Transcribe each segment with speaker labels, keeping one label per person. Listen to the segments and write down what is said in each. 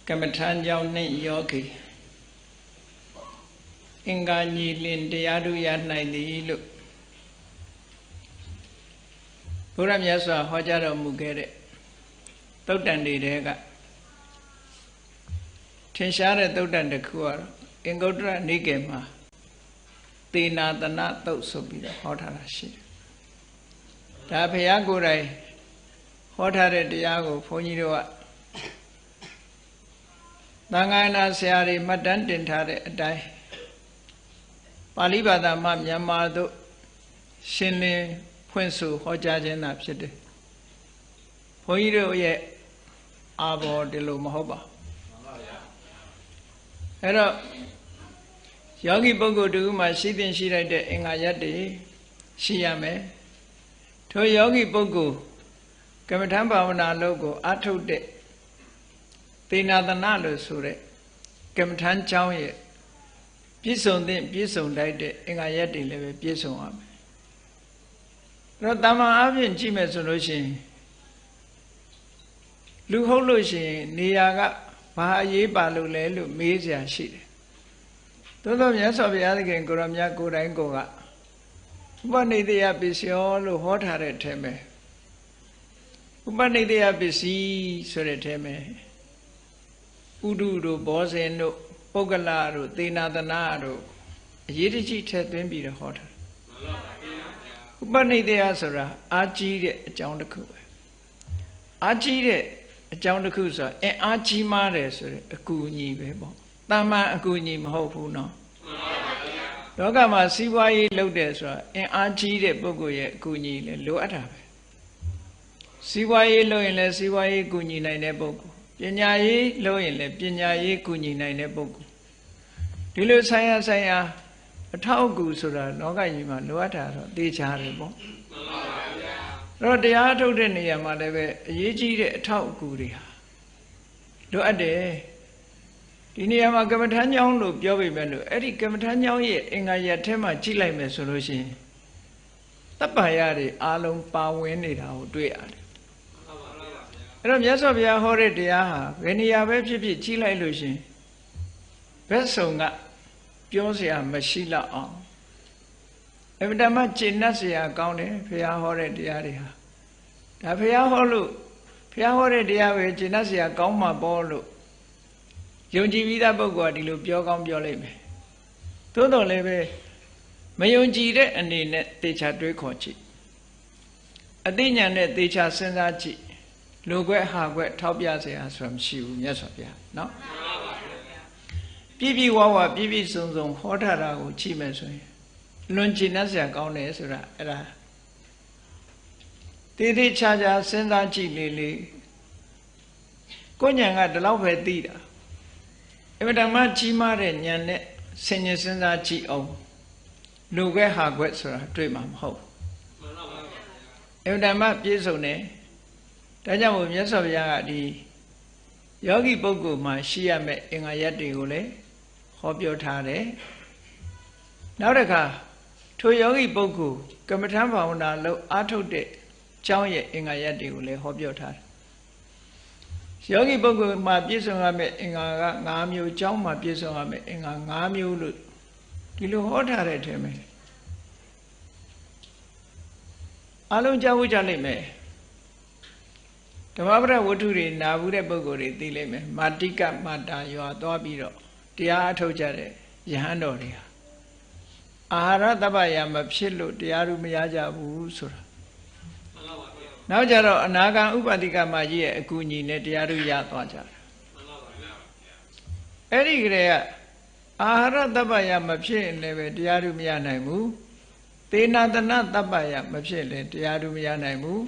Speaker 1: ကမ္မထမ်းကြောင့်နှင့်ယောဂီအင်္ဂါညီလင်တရားတို့ရနိုင်သည်လို့ဘုရားမြတ်စွာဟောကြားတော်မူခဲ့တဲ့သုတ်တန်တွေကထင်ရှားတဲ့သုတ်တန်တစ်ခုကတော့အင်္ဂုတ္တရနိကေမှာသေနာတနာသုတ်ဆိုပြီးတော့ဟောထားတာရှိတယ်။ဒါဘုရားကိုယ်တိုင်ဟောထားတဲ့တရားကိုဘုန်းကြီးတို့ကသံဃာနာဆရာတွေမှတ်တမ်းတင်ထားတဲ့အတိုင်းပါဠိဘာသာမှမြန်မာတို့ရှင်းလင်းဖွင့်ဆိုဟောကြားခြင်းသာဖြစ်တယ်။ဘုန်းကြီးတို့ရဲ့အာဘော်ဒီလိုမဟုတ်ပါဘူး။အဲ့တော့ယောဂီပုဂ္ဂိုလ်တူမှရှိသင်ရှိလိုက်တဲ့အင်္ဂါရပ်တွေရှိရမယ်။ထိုယောဂီပုဂ္ဂိုလ်ကမ္မထံဘာဝနာလုပ်ကိုအထုတ်တဲ့သေနာတနာလို့ဆိုတဲ့ကမ္မထံကျောင်းရဲ့ပြည့်စုံတဲ့ပြည့်စုံလိုက်တဲ့အင်္ဂါရပ်တွေလည်းပဲပြည့်စုံရမယ်။အဲ့တော့တမန်အပြင်ကြည့်မယ်ဆိုလို့ရှိရင်လူဟုတ်လို့ရှိရင်နေရာကဘာအရေးပါလို့လဲလို့မေးစရာရှိတယ်။သို့သောမြတ်စွာဘုရားသခင်ကိုရောမြတ်ကိုယ်တိုင်ကိုကဥပနိဒေယပစ္စယောလို့ဟောထားတဲ့အထက်မှာဥပနိဒေယပစ္စည်းဆိုတဲ့အထက်မှာဥဒုတို့ဘောဇင်တို့ပုဂ္ဂလတို့သေနာတနာတို့အရေးတကြီးထည့်သွင်းပြီးတော့ဟောထားတယ်။ဥပနိဒေယဆိုတာအာကြီးတဲ့အကြောင်းတစ်ခုပဲ။အာကြီးတဲ့အကြောင်းတစ်ခုဆိုတာအာကြီးမားတယ်ဆိုတဲ့အကူအညီပဲပေါ့။တာမန်အကူအညီမဟုတ်ဘူးနော်။လောကမှာစီးပွားရေးလုပ်တယ်ဆိုတာအာကြီးတဲ့ပုဂ္ဂိုလ်ရဲ့အကူအညီလည်းလိုအပ်တာပဲ။စီးပွားရေးလုပ်ရင်လည်းစီးပွားရေးကူညီနိုင်တဲ့ပုဂ္ဂိုလ်ပညာရေးလုပ်ရင်လည်းပညာရေးကူညီနိုင်တဲ့ပုဂ္ဂိုလ်ဒီလိုဆိုင်ရာအထောက်အကူဆိုတာလောကကြီးမှာလိုအပ်တာတော့သိချတယ်ပေါ့အဲ့တော့တရားထုတ်တဲ့နေရာမှာလည်းပဲအရေးကြီးတဲ့အထောက်အကူတွေဟာလိုအပ်တယ်ဒီနေရာမှာကမ္မထမ်းကျောင်းလို့ပြောပေမဲ့လို့အဲ့ဒီကမ္မထမ်းကျောင်းရဲ့အင်္ဂါရပ်ထဲမှာကြည့်လိုက်မယ်ဆိုလို့ရှိရင်တပ္ပယတွေအားလုံးပါဝင်နေတာကိုတွေ့ရတယ်အဲ့တော့မြတ်စွာဘုရားဟောတဲ့တရားဟာဘယ်နေရာပဲဖြစ်ဖြစ်ကြီးလိုက်လို့ရှင်ဘက်ဆုံကပြောစရာမရှိတော့အောင်အမှန်တမ်းကျင့်တတ်စရာကောင်းတယ်ဘုရားဟောတဲ့တရားတွေဟာဒါဘုရားဟောလို့ဘုရားဟောတဲ့တရားပဲကျင့်တတ်စရာကောင်းမှာပေါ့လို့ယုံကြည်ပြီးသားပုဂ္ဂိုလ်ကဒီလိုပြောကောင်းပြောလိုက်မယ်သို့တော်လည်းပဲမယုံကြည်တဲ့အနေနဲ့သေချာတွေးခေါ်ကြည့်အသိဉာဏ်နဲ့သေချာစဉ်းစားကြည့်လူခွဲဟာခွဲထောက်ပြเสียဆိုတာမရှိဘူးမြတ်စွာဘုရားเนาะပြည့်ပြည့်ဝဝပြည့်ပြည့်စုံစုံဟောထားတာကိုကြည့်မယ်ဆိုရင်လွန်ကျင်တတ်စရာကောင်းတယ်ဆိုတာအဲ့ဒါတည်တည်ချာချာစဉ်းစားကြည့်လေကိုဉာဏ်ကဒီလောက်ပဲသိတာအမှန်တမ်းကြီးမားတဲ့ဉာဏ်နဲ့ဆင်ញင်စဉ်းစားကြည့်အောင်လူခွဲဟာခွဲဆိုတာတွေ့မှာမဟုတ်အမှန်တမ်းပြည့်စုံတယ်ဒါကြောင့်မို့မြတ်စွာဘုရားကဒီယောဂီပုဂ္ဂိုလ်မှာရှိရမယ့်အင်္ဂါရပ်တွေကိုလည်းဟောပြောထားတယ်။နောက်တစ်ခါထိုယောဂီပုဂ္ဂိုလ်ကမ္မထံဘာဝနာလို့အားထုတ်တဲ့ကျောင်းရဲ့အင်္ဂါရပ်တွေကိုလည်းဟောပြောထားတယ်။ယောဂီပုဂ္ဂိုလ်မှာပြည့်စုံရမယ့်အင်္ဂါက5မျိုးကျောင်းမှာပြည့်စုံရမယ့်အင်္ဂါ5မျိုးလို့ဒီလိုဟောထားတဲ့အထက်မှာအလုံးကြားဖို့ကြလိမ့်မယ်။ဓမ္မပဒဝတ္ထုတွေနာဘူးတဲ့ပုဂ္ဂိုလ်တွေသိလိမ့်မယ်မာတိကမာတာရွာသွားပြီးတော့တရားအထုတ်ကြတဲ့ယဟန်တော်တွေဟာအာဟာရတပ္ပယမဖြစ်လို့တရားသူမရကြဘူးဆိုတာနောက်ကြတော့အနာဂံဥပတိကမကြီးရဲ့အကူအညီနဲ့တရားသူရသွားကြတယ်အဲ့ဒီကလေးကအာဟာရတပ္ပယမဖြစ်ရင်လည်းပဲတရားသူမရနိုင်ဘူးသေနာတနာတပ္ပယမဖြစ်လည်းတရားသူမရနိုင်ဘူး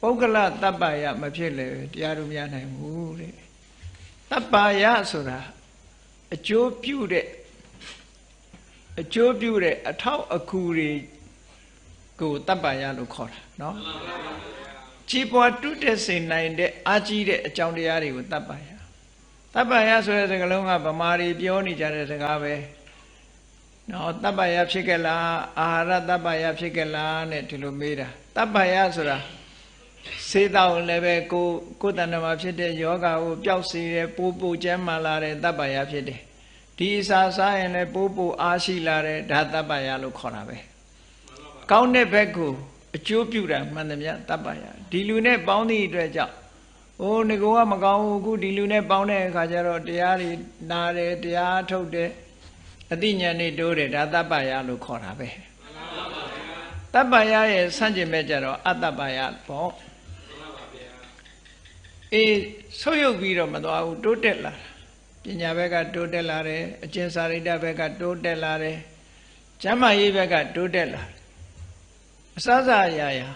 Speaker 1: ပုဂ္ဂလတပ္ပယမဖြစ်လေတရားသူမရနိုင်ဘူးတဲ့တပ္ပယဆိုတာအကျိုးပြုတဲ့အထောက်အကူတွေကိုတပ္ပယလို့ခေါ်တာเนาะကြီးပွားတုတဲ့စိတ်နိုင်တဲ့အာကြီးတဲ့အကြောင်းတရားတွေကိုတပ္ပယဆိုတဲ့စကားလုံးကဗမာတွေပြောနေကြတဲ့စကားပဲเนาะတပ္ပယဖြစ်ကြလားအာဟာရတပ္ပယဖြစ်ကြလားနဲ့ဒီလိုမေးတာတပ္ပယဆိုတာ စေတောက်လည်းပဲကိုယ်တဏ္ဍမှာဖြစ်တဲ့ယောဂကိုပျောက်စေတယ်ပိုကျမ်းမာလာတဲ့တပ္ပယဖြစ်တယ်ဒီအစာစားရင်လည်းပိုအားရှိလာတဲ့ဒါတပ္ပယလို့ခေါ်တာပဲကောင်းတဲ့ဘက်ကိုအကျိုးပြုတာမှန်သမျှတပ္ပယဒီလူနဲ့ပေါင်းသည့်အတွက်ကြောင့်အိုးငကောကမကောင်းဘူးအခုဒီလူနဲ့ပေါင်းတဲ့အခါကျတော့တရားတွေနာတယ်တရားထုတ်တယ်အသိဉာဏ်တွေတိုးတယ်ဒါတပ္ပယလို့ခေါ်တာပဲတပ္ပယရဲ့ဆန့်ကျင်ဘက်ကျတော့အတ္တပ္ပယပေါ့ဆုတ်ယုတ်ပြီးတော့မသွားဘူးတိုးတက်လာပညာဘက်ကတိုးတက်လာတယ်အကျင့်စာရိတ္တဘက်ကတိုးတက်လာတယ်ကျမ်းမာရေးဘက်ကတိုးတက်လာတယ်အစစအရာရာ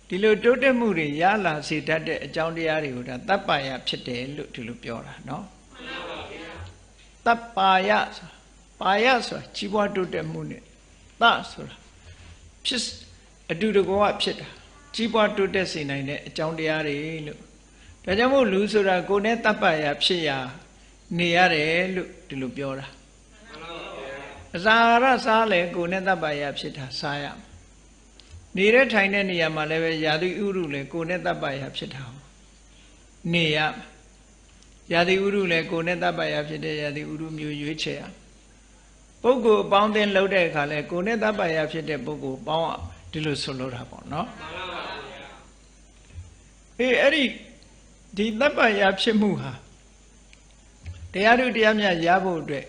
Speaker 1: ဒီလိုတိုးတက်မှုတွေရလာစေတတ်တဲ့အကြောင်းတရားတွေကိုဒါတပ္ပယဖြစ်တယ်လို့ဒီလိုပြောတာနော်တပ္ပယပါယဆိုတာကြီးပွားတိုးတက်မှုနဲ့သဆိုတာဖြစ်အတူတကောကဖြစ်တာကြီးပွားတိုးတက်စေနိုင်တဲ့အကြောင်းတရားတွေလို့ဒါကြောင့်မို့လူဆိုတာကိုယ်နဲ့တပ္ပယဖြစ်ရာနေရတယ်လို့ဒီလိုပြောတာအစာရစားလေကိုယ်နဲ့တပ္ပယဖြစ်တာစားရနေတဲ့ထိုင်တဲ့နေရာမှာလည်းပဲယာတိဥရုလည်းကိုယ်နဲ့တပ္ပယဖြစ်တာနေရယာတိဥရုလည်းကိုယ်နဲ့တပ္ပယဖြစ်တဲ့ယာတိဥရုမျိုးရွေးချယ်ရပုဂ္ဂိုလ်အပေါင်းအသင်းလှုပ်တဲ့အခါလဲကိုယ်နဲ့တပ္ပယဖြစ်တဲ့ပုဂ္ဂိုလ်ပေါင်းအောင်ဒီလိုဆိုလိုတာပေါ့နော်အဲ့ဒီတပ္ပယဖြစ်မှုဟာတရားထုတရားမြတ်ရဖို့အတွက်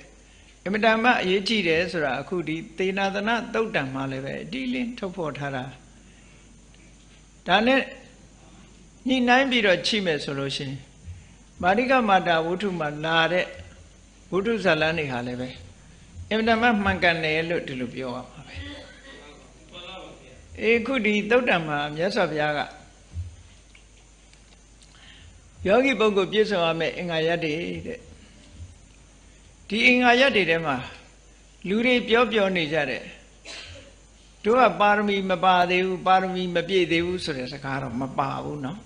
Speaker 1: အမတန်မှအရေးကြီးတယ်ဆိုတာအခုဒီသေနာသနာသုတ်တံမှာလည်းပဲအတိလင်းထုတ်ဖော်ထားတာဒါနဲ့ညှိနှိုင်းပြီးတော့ချိမယ်ဆိုလို့ရှိရင်မာရိကမာတာဝုထုမှာလာတဲ့ဝုထုဇာလန်းတွေဟာလည်းပဲအမတန်မှမှန်ကန်တယ်လို့ဒီလိုပြောရမှာပဲအခုဒီသုတ်တံမှာမြတ်စွာဘုရားကယောဂီပုဂ္ဂိုလ်ပြည့်စုံရမယ့်အင်္ဂါရပ်တွေတဲ့ဒီအင်္ဂါရပ်တွေထဲမှာလူတွေပြောနေကြတဲ့တို့ကပါရမီမပါသေးဘူးပါရမီမပြည့်သေးဘူးဆိုတဲ့စကားတော့မပါဘူးเนาะ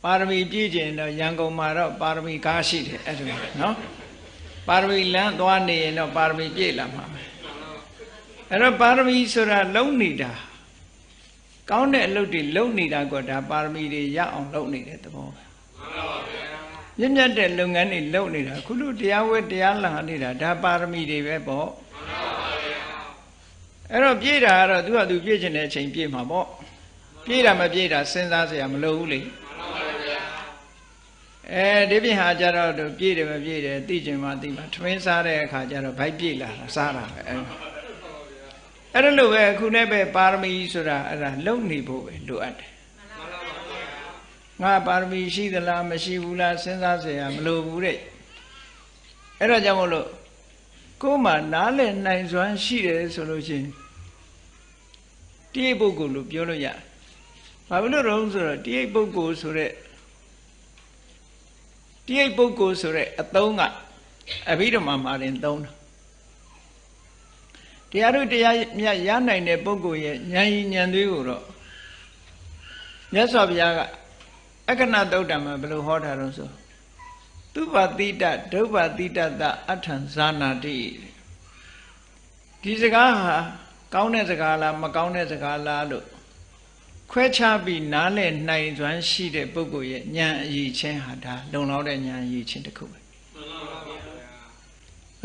Speaker 1: ပါရမီပြည့်ကျင်တော့ရန်ကုန်မှာတော့ပါရမီကားရှိတယ်အဲ့ဒါเนาะပါရမီလမ်းသွားနေရင်တော့ပါရမီပြည့်လာမှာပဲအဲ့တော့ပါရမီဆိုတာလုံနေတာကောင်းတဲ့အလုပ်တွေလုံနေတာကဒါပါရမီတွေရအောင်လုပ်နေတဲ့သဘောပဲမြင့်မြတ်တဲ့လုပ်ငန်းတွေလုပ်နေတာခုလိုတရားဝဲတရားလာနေတာဒါပါရမီတွေပဲပေါ့အဲ့တော့ပြည့်တာကတော့သူကသူပြည့်ချင်တဲ့အချိန်ပြည့်မှာပေါ့ပြည့်တာမပြည့်တာစဉ်းစားစရာမလိုဘူးလေဒီပြင်ဟာကြတော့သူပြည့်တယ်မပြည့်တယ်သိချင်မှသိမှထမင်းစားတဲ့အခါကျတော့ဗိုက်ပြည့်လာတာစားတာပဲအဲ့ဒါလို့ပဲအခုလည်းပဲပါရမီဆိုတာအဲ့ဒါလုံနေဖို့ပဲလိုအပ်တယ်ငါပါရမီရှိသလားမရှိဘူးလားစဉ်းစားเสียမလိုဘူးတဲ့အဲ့တော့ကြောင့်မို့လို့ကိုယ်မှနားလည်နိုင်စွမ်းရှိတယ်ဆိုလို့ရှိရင်တိရိပုဂ္ဂိုလ်လို့ပြောလို့ရတယ်ဘာဖြစ်လို့တော့ဆိုတော့တိရိပုဂ္ဂိုလ်ဆိုတဲ့တိရိပုဂ္ဂိုလ်ဆိုတဲ့အသုံးကအဘိဓမ္မာမှာတင်သုံးတာတရားတို့တရားမြတ်ရနိုင်တဲ့ပုဂ္ဂိုလ်ရဲ့ဉာဏ်ရည်ဉာဏ်သွေးကိုတော့မြတ်စွာဘုရားကအက္ခဏသုတ်တံမှာဘယ်လိုဟောတာတော့ဆိုသူပတိတဒုပတိတတအထံဇာနာတိဒီစကားဟာကောင်းတဲ့စကားလားမကောင်းတဲ့စကားလားလို့ခွဲခြားပြီးနားလည်နိုင်စွမ်းရှိတဲ့ပုဂ္ဂိုလ်ရဲ့ဉာဏ်အရည်ချင်းဟာဒါလုံလောက်တဲ့ဉာဏ်အရည်ချင်းတစ်ခုပဲ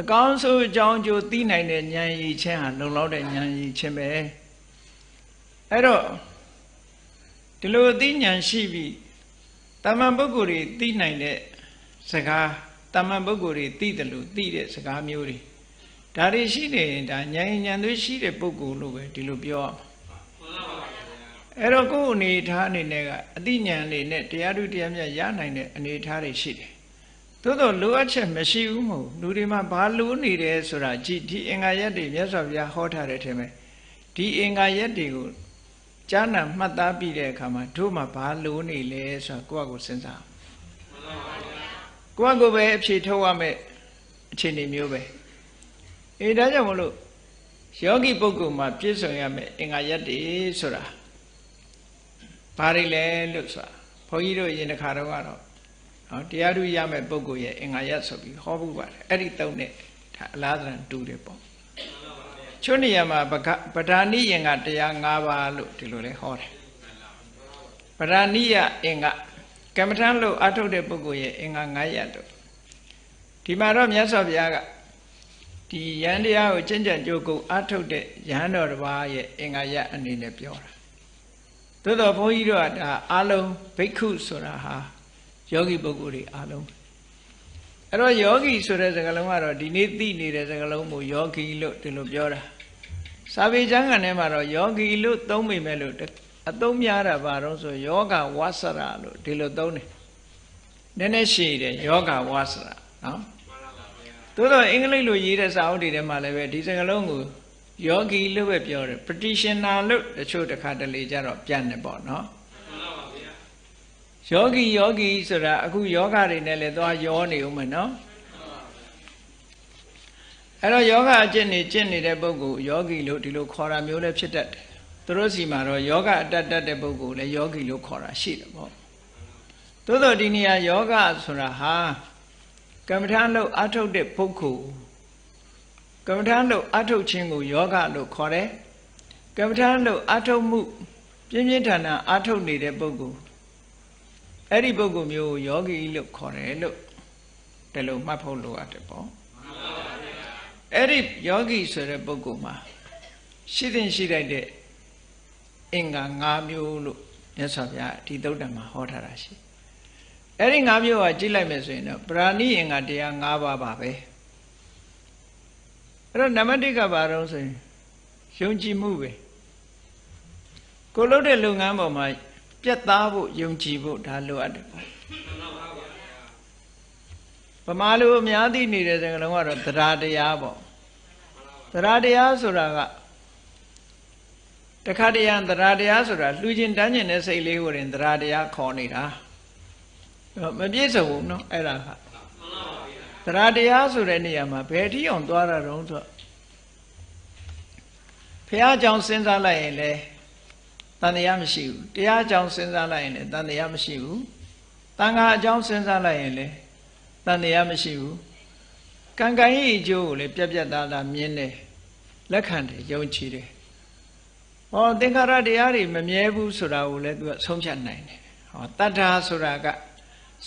Speaker 1: အကောင်းဆုံးအကြောင်းကျိုးသိနိုင်တဲ့ဉာဏ်ရည်ချင်းဟာလုံလောက်တဲ့ဉာဏ်ရည်ချင်းပဲအဲ့တော့ဒီလိုသိဉာဏ်ရှိပြီးတမန်ပုဂ္ဂိုလ်တွေသိနိုင်တဲ့စကားတမန်ပုဂ္ဂိုလ်တွေသိတယ်လို့သိတဲ့စကားမျိုးတွေဒါတွေရှိနေရင်ဒါဉာဏ်ဉာဏ်သွေးရှိတဲ့ပုဂ္ဂိုလ်လို့ပဲဒီလိုပြောရမှာအဲ့တော့ကိုယ်အနေထားအနေနဲ့ကအသိဉာဏ်လေးနဲ့တရားဓုတရားမြတ်ရနိုင်တဲ့အနေထားတွေရှိတယ်သို့တော့လိုအပ်ချက်မရှိဘူးမဟုတ်လူတွေမှာဘာလိုနေတယ်ဆိုတာကြည့်ဒီအင်္ဂါရက်တွေမြတ်စွာဘုရားဟောထားတဲ့ထဲမှာဒီအင်္ဂါရက်တွေကိုကြားနာမှတ်သားပြီးတဲ့အခါမှာတို့မှာဘာလိုနေလဲဆိုတာကိုယ့်အကိုစဉ်းစားကိုယ့်အကိုပဲအဖြေထုတ်ရမယ်အခြေအနေမျိုးပဲဒါကြောင့်မလို့ယောဂီပုဂ္ဂိုလ်မှာပြည့်စုံရမယ်အင်္ဂါရက်တွေဆိုတာဘာတွေလဲလို့ဆိုတာဘုန်းကြီးတို့ယင်တစ်ခါတော့ကတော့တရားဓုရမယ်ပုဂ္ဂိုလ်ရဲ့အင်္ဂါရက်ဆိုပြီးဟောဖို့ပါတယ်အဲ့ဒီသုံးနဲ့ဒါအလားတူတူတယ်ပေါ့ချွတ်နေရမှာပဓာနိယင်္ဂတရား၅ပါးလို့ဒီလိုလဲဟောတယ် ပရဏိယအင်္ဂကမ္မထံလို့အထုတ်တဲ့ပုဂ္ဂိုလ်ရဲ့အင်္ဂါ9ရပ်တို့ဒီမှာတော့မြတ်စွာဘုရားကဒီယန္တရားကိုကျင့်ကြံကြိုးကိုအထုတ်တဲ့ယဟန်တော်တစ်ပါးရဲ့အင်္ဂါရပ်အနေနဲ့ပြောတာသို့တော့ဘုန်းကြီးတို့ကဒါအလုံးဘိက္ခုဆိုတာဟာယောဂီပုဂ္ဂိုလ်တွေအလုံးအဲ့တော့ယောဂီဆိုတဲ့စကားလုံးကတော့ဒီနေ့သိနေတဲ့စကားလုံးကိုယောဂီလို့ဒီလိုပြောတာစာပေကျမ်းဂန်ထဲမှာတော့ယောဂီလို့သုံးမိမဲ့လို့အသုံးများတာဘာလို့ဆိုယောဂဝါစရလို့ဒီလိုသုံးတယ်နည်းနည်းရှည်တယ်ယောဂဝါစရနော်သို့တော့အင်္ဂလိပ်လိုရေးတဲ့စာအုပ်တွေထဲမှာလည်းပဲဒီစကားလုံးကိုယောဂီလို့ပဲပြောတယ် practitioner လို့တချို့တစ်ခါတလေကြတော့ပြန်တယ်ပေါ့နော်ယောဂီဆိုတာအခုယောဂတွေနဲ့လည်းသွားယောနေဦးမယ်နော်အဲ့တော့ယောဂအကျင့်နေတဲ့ပုဂ္ဂိုလ်ယောဂီလို့ဒီလိုခေါ်တာမျိုးလည်းဖြစ်တတ်တယ်သူတို့စီမှာတော့ယောဂအတတ်တဲ့ပုဂ္ဂိုလ်လည်းယောဂီလို့ခေါ်တာရှိတယ်ပေါ့သို့တော့ဒီနေရာယောဂဆိုတာဟာကမ္မထာလို့အထုတ်တဲ့ပုဂ္ဂိုလ်ကမ္မထာလို့အထုတ်ခြင်းကိုယောဂလို့ခေါ်တယ်ကမ္မထာလို့အထုတ်မှုပြင်းပြင်းထန်ထန်အထုတ်နေတဲ့ပုဂ္ဂိုလ်အဲ့ဒီပုဂ္ဂိုလ်မျိုးကိုယောဂီလို့ခေါ်တယ်လို့ဒီလိုမှတ်ဖို့လိုအပ်တယ်ပေါ့အဲ့ဒီယောဂီဆိုတဲ့ပုဂ္ဂိုလ်မှာရှိတဲ့တဲ့အင်္ဂါ5မျိုးလို့မြတ်စွာဘုရားဒီသုတ္တံမှာဟောထားတာရှိအဲ့ဒီ5မျိုးကကြည့်လိုက်မယ်ဆိုရင်တော့ပရာဏိအင်္ဂါတရား5ပါးပါပဲအဲ့တော့နံပါတ်1ကဘာလို့ဆိုရင်ယုံကြည်မှုပဲကိုလုပ်တဲ့လုပ်ငန်းပေါ်မှာပြတ်သားဖို့ယုံကြည်ဖို့ဒါလိုအပ်တယ်ပေါ့ဗမာလူအများသိနေတဲ့စကားလုံးကတော့သဒ္ဓါတရားပေါ့သဒ္ဓါတရားဆိုတာကတခါတရံသဒ္ဓါတရားဆိုတာလှူခြင်းတန်းခြင်းတဲ့စိတ်လေးကိုရင်သဒ္ဓါတရားခေါ်နေတာမပြည့်စုံဘူးเนาะအဲ့ဒါကသဒ္ဓါတရားဆိုတဲ့နေရာမှာဘယ်ထိအောင်သွားတာတုံးဆိုဘုရားကြောင့်စဉ်းစားလိုက်ရင်လေတန်တရားမရှိဘူးတရားအကြောင်းစဉ်းစားလိုက်ရင်လည်းတန်တရားမရှိဘူးတန်ခါအကြောင်းစဉ်းစားလိုက်ရင်လည်းတန်တရားမရှိဘူးကံကံရဲ့အကျိုးကိုလည်းပြတ်ပြတ်သားသားမြင်တယ်လက်ခံတယ်ယုံကြည်တယ်ဟောသင်္ခါရတရားတွေမမြဲဘူးဆိုတာကိုလည်းသူကဆုံးဖြတ်နိုင်တယ်ဟောတတ္ထာဆိုတာက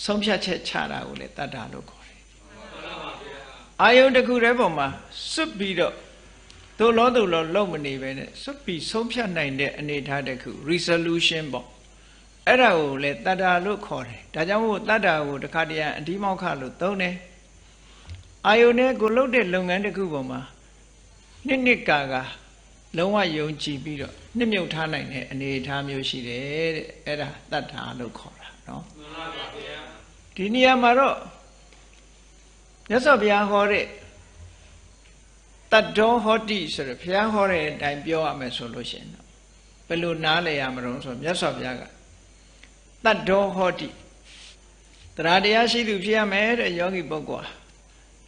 Speaker 1: ဆုံးဖြတ်ချက်ချတာကိုလည်းတတ္ထာလို့ခေါ်တယ်အာယုန်တစ်ခုတည်းပေါ်မှာစွတ်ပြီးတော့သို့လောလုံမနေပဲနဲ့စွတ်ပြီးဆုံးဖြတ်နိုင်တဲ့အနေအထားတစ်ခု resolution ပေါ့အဲ့ဒါကိုလည်းတတ္ထာလို့ခေါ်တယ်ဒါကြောင့်မို့တတ္ထာကိုတခါတည်းအဓိမောက္ခလို့သုံးတယ်အာယုန်နဲ့ကိုလှုပ်တဲ့လုပ်ငန်းတစ်ခုပေါ်မှာနှစ်ကာလုံးဝယုံကြည်ပြီးတော့နှစ်မြုပ်ထားနိုင်တဲ့အနေအထားမျိုးရှိတယ်တဲ့အဲ့ဒါတတ္ထာလို့ခေါ်တာနော်မှန်ပါဗျာဒီနေရာမှာတော့မြတ်စွာဘုရားဟောတဲ့တတ္တောဟောတိဆိုရယ်ဘုရားဟောတဲ့အတိုင်းပြောရမယ်ဆိုလို့ရှိရင်တော့ဘယ်လိုနားလည်ရမလို့ဆိုမြတ်စွာဘုရားကတတ္တောဟောတိတရားတရားရှိသူဖြစ်ရမယ်တဲ့ယောဂီပုဂ္ဂိုလ်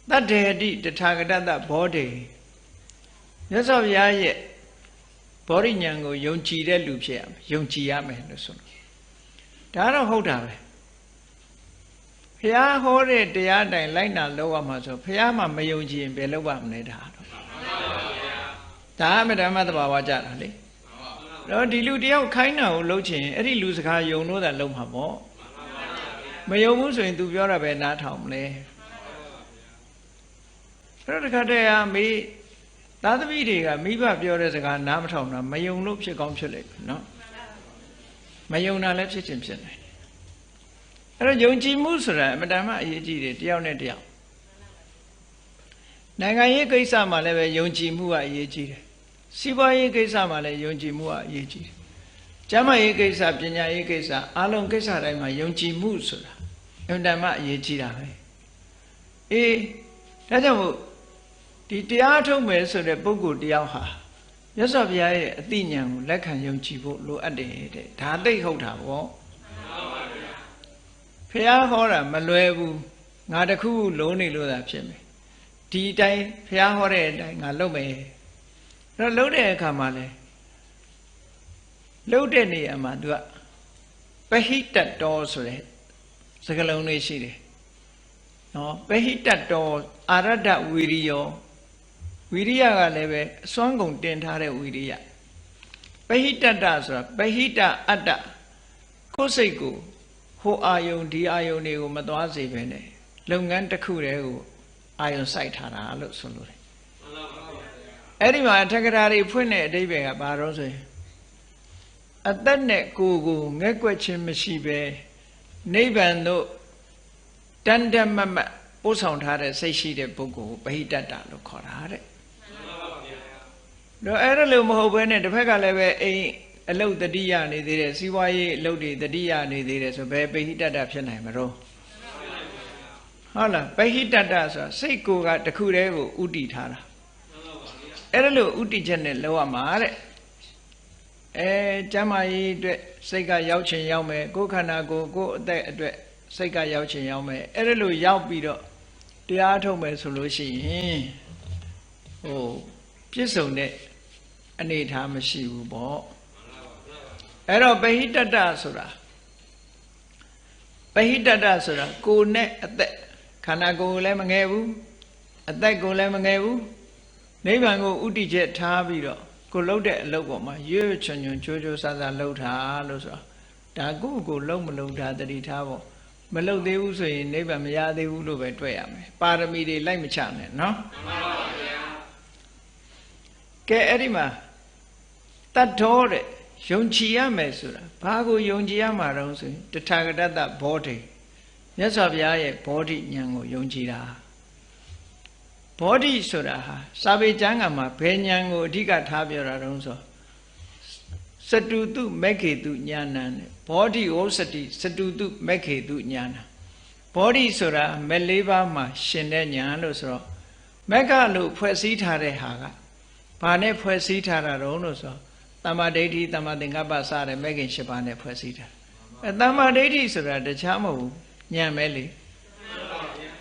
Speaker 1: တတ္တေတိတထာဂတတဘောဓေမြတ်စွာဘုရားရဲ့ဘောဓိဉာဏ်ကိုယုံကြည်တဲ့လူဖြစ်ရမယ်ယုံကြည်ရမယ်လို့ဆိုလို့ဒါတော့ဟုတ်တာပဲဘုရားဟောတဲ့တရားတိုင်းလိုက်နာလုပ်ရမှာဆိုဘုရားမှမယုံကြည်ရင်ဘယ်လုပ်ရမလဲဒါတော့ဒါအမှန်ဓမ္မသဘာဝကြတာလေတော့ဒီလူတယောက်ခိုင်းတာကိုလုပ်ချင်အဲ့ဒီလူစကားယုံလို့သာလုပ်မှာပေါ့မယုံဘူးဆိုရင် तू ပြောတာပဲနားထောင်မလဲအဲ့တော့တခါတည်းမေးသားသမီးတွေကမိဘပြောတဲ့စကားနားမထောင်တာမယုံလို့ဖြစ်ကောင်းဖြစ်လိမ့်မယ်နော်မယုံတာလည်းဖြစ်ချင်းဖြစ်နိုင်အဲ့တော့ယုံကြည်မှုဆိုတာအမှန်တမ်းအရေးကြီးတယ်တယောက်နဲ့တယောက်နိုင်ငံရေးကိစ္စမှာလည်းပဲယုံကြည်မှုကအရေးကြီးတယ်စီးပွားရေးကိစ္စမှာလည်းယုံကြည်မှုကအရေးကြီးတယ်ကျမ်းမာရေးကိစ္စပညာရေးကိစ္စအားလုံးကိစ္စတိုင်းမှာယုံကြည်မှုဆိုတာအမှန်တမ်းအရေးကြီးတာပဲအေးဒါကြောင့်မို့ဒီတရားထုတ်မယ်ဆိုတဲ့ပုဂ္ဂိုလ်တယောက်ဟာမြတ်စွာဘုရားရဲ့အသိဉာဏ်ကိုလက်ခံယုံကြည်ဖို့လိုအပ်တယ်တဲ့ဒါသိဟုတ်တာပေါ့ဘုရားဟောတာမလွယ်ဘူးငါတခုလုံးနေလို့သာဖြစ်မယ်ဒီအတိုင်းဘုရားဟောတဲ့အတိုင်းငါလုပ်မယ်အဲ့တော့လုပ်တဲ့အခါမှာလဲလုပ်တဲ့နေရာမှာသူကပဟိတတောဆိုတဲ့စကားလုံးလေးရှိတယ်နော်ပဟိတတောအာရဒဝီရိယောဝီရိယကလည်းပဲအစွမ်းကုန်တင်ထားတဲ့ဝီရိယပဟိတတဆိုတာပဟိတအတ္တ ကိုယ်စိတ်ကိုဟိုအာယုံဒီအာယုံတွေကိုမသွားစေပဲနဲ့လုပ်ငန်းတစ်ခုတည်းကိုအာယုံစိုက်ထားတာလို့ဆိုလို့တယ်အဲ့ဒီမှာထက္ကရာတွေဖွင့်တဲ့အဓိပ္ပာယ်ကဘာတော့ဆိုရင်အသက်နဲ့ကိုယ်ကိုငဲ့ကွက်ခြင်းမရှိပဲနိဗ္ဗာန်သို့တန်တမတ်ပို့ဆောင်ထားတဲ့စိတ်ရှိတဲ့ပုဂ္ဂိုလ်ကိုပဟိတတ္တလို့ခေါ်တာတဲ့တော့အဲ့ဒါလို့မဟုတ်ဘဲနဲ့တစ်ဖက်ကလည်းပဲအိမ်အလုတ်တတိယနေသေးတယ်စီးပွားရေးအလုတ်တွေတတိယနေသေးတယ်ဆိုဘယ်ပဟိတတ္တဖြစ်နိုင်မလို့ဟုတ်လားပဟိတတ္တဆိုတာစိတ်ကိုယ်ကတခုတည်းကိုဥတည်ထားတာအဲ့ဒါလို့ဥတည်ချက်နဲ့လောက်ရမှာတဲ့ကျမ်းမာရေးအတွက်စိတ်ကရောက်ချင်ရောက်မယ်ကိုယ်ခန္ဓာကိုယ်ကိုယ်အသက်အတွက်စိတ်ကရောက်ချင်ရောက်မယ်အဲ့ဒါလို့ရောက်ပြီးတော့တရားထုတ်မယ်ဆိုလို့ရှိရင်ပြည့်စုံတဲ့အနေအထားမရှိဘူးပေါ့အဲ့တော့ပဟိတတ္တဆိုတာကိုယ်နဲ့အသက်ခန္ဓာကိုယ်လည်းမငယ်ဘူးအသက်ကိုလည်းမငယ်ဘူးနိဗ္ဗာန်ကိုဥတည်ချက်ထားပြီးတော့ကိုလှုပ်တဲ့အလုပ်ပေါ်မှာရွရွချွန်ချွန်ချိုးချိုးဆာဆာလှုပ်တာလို့ဆိုတာဒါကိုလှုပ်မလှုပ်တာတတိထားပေါ့မလှုပ်သေးဘူးဆိုရင်နိဗ္ဗာန်မရသေးဘူးလို့ပဲတွေ့ရမယ်ပါရမီတွေလိုက်မချနဲ့နော်မှန်ပါဗျာကဲအဲ့ဒီမှာတတ်တော်တဲ့ယုံကြည်ရမယ်ဆိုတာဘာကိုယုံကြည်ရမှာတော့ဆိုရင်တထာဂတတဘောဓိမြတ်စွာဘုရားရဲ့ဘောဓိဉာဏ်ကိုယုံကြည်တာဘောဓိဆိုတာဟာစာပေကျမ်းဂန်မှာဘယ်ဉာဏ်ကိုအဓိကထားပြောတာတုံးဆိုစတုတုမက္ခေတုဉာဏံနဲ့ဘောဓိဝစတိစတုတုမက္ခေတုဉာဏံဘောဓိဆိုတာမက်၄ပါးမှာရှင်တဲ့ဉာဏ်လို့ဆိုတော့မက္ခလို့ဖွဲ့စည်းထားတဲ့ဟာကဘာနဲ့ဖွဲ့စည်းထားတာတုံးလို့ဆိုသမ္မာဒိဋ္ဌိသမ္မာသင်္ကပ္ပစတဲ့မဂ်ခင်၈ပါးနဲ့ဖွဲ့စည်းထားသမ္မာဒိဋ္ဌိဆိုတာတခြားမဟုတ်ဘူးဉာဏ်ပဲလေ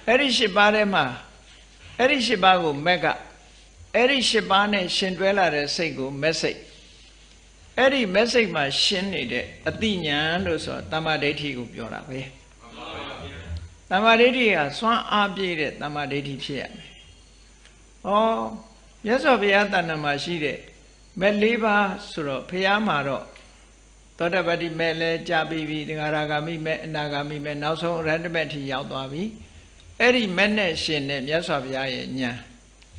Speaker 1: အဲ့ဒီ၈ပါးထဲမှာအဲ့ဒီ၈ပါးကိုမက်ကအဲ့ဒီ၈ပါးနဲ့ရှင်တွဲလာတဲ့စိတ်ကိုမက်စိတ်အဲ့ဒီမက်စိတ်မှာရှင်နေတဲ့အတိညာဏ်လို့ဆိုသမ္မာဒိဋ္ဌိကိုပြောတာပဲသမ္မာဒိဋ္ဌိကစွမ်းအားပြည့်တဲ့သမ္မာဒိဋ္ဌိဖြစ်ရမယ်။မြတ်စွာဘုရားတဏ္ဍာမှာရှိတဲ့မက်၄ပါးဆိုတော့ဘုရားမှာတော့သောတပတ္တိမက်လည်းကြာပြီးပြီသံဃာရဂါမိမက်အနာဂါမိမက်နောက်ဆုံးအရဟတမက်ထိရောက်သွားပြီ။အဲ့ဒီမက်နဲ့ရှင်တဲ့မြတ်စွာဘုရားရဲ့ဉာဏ်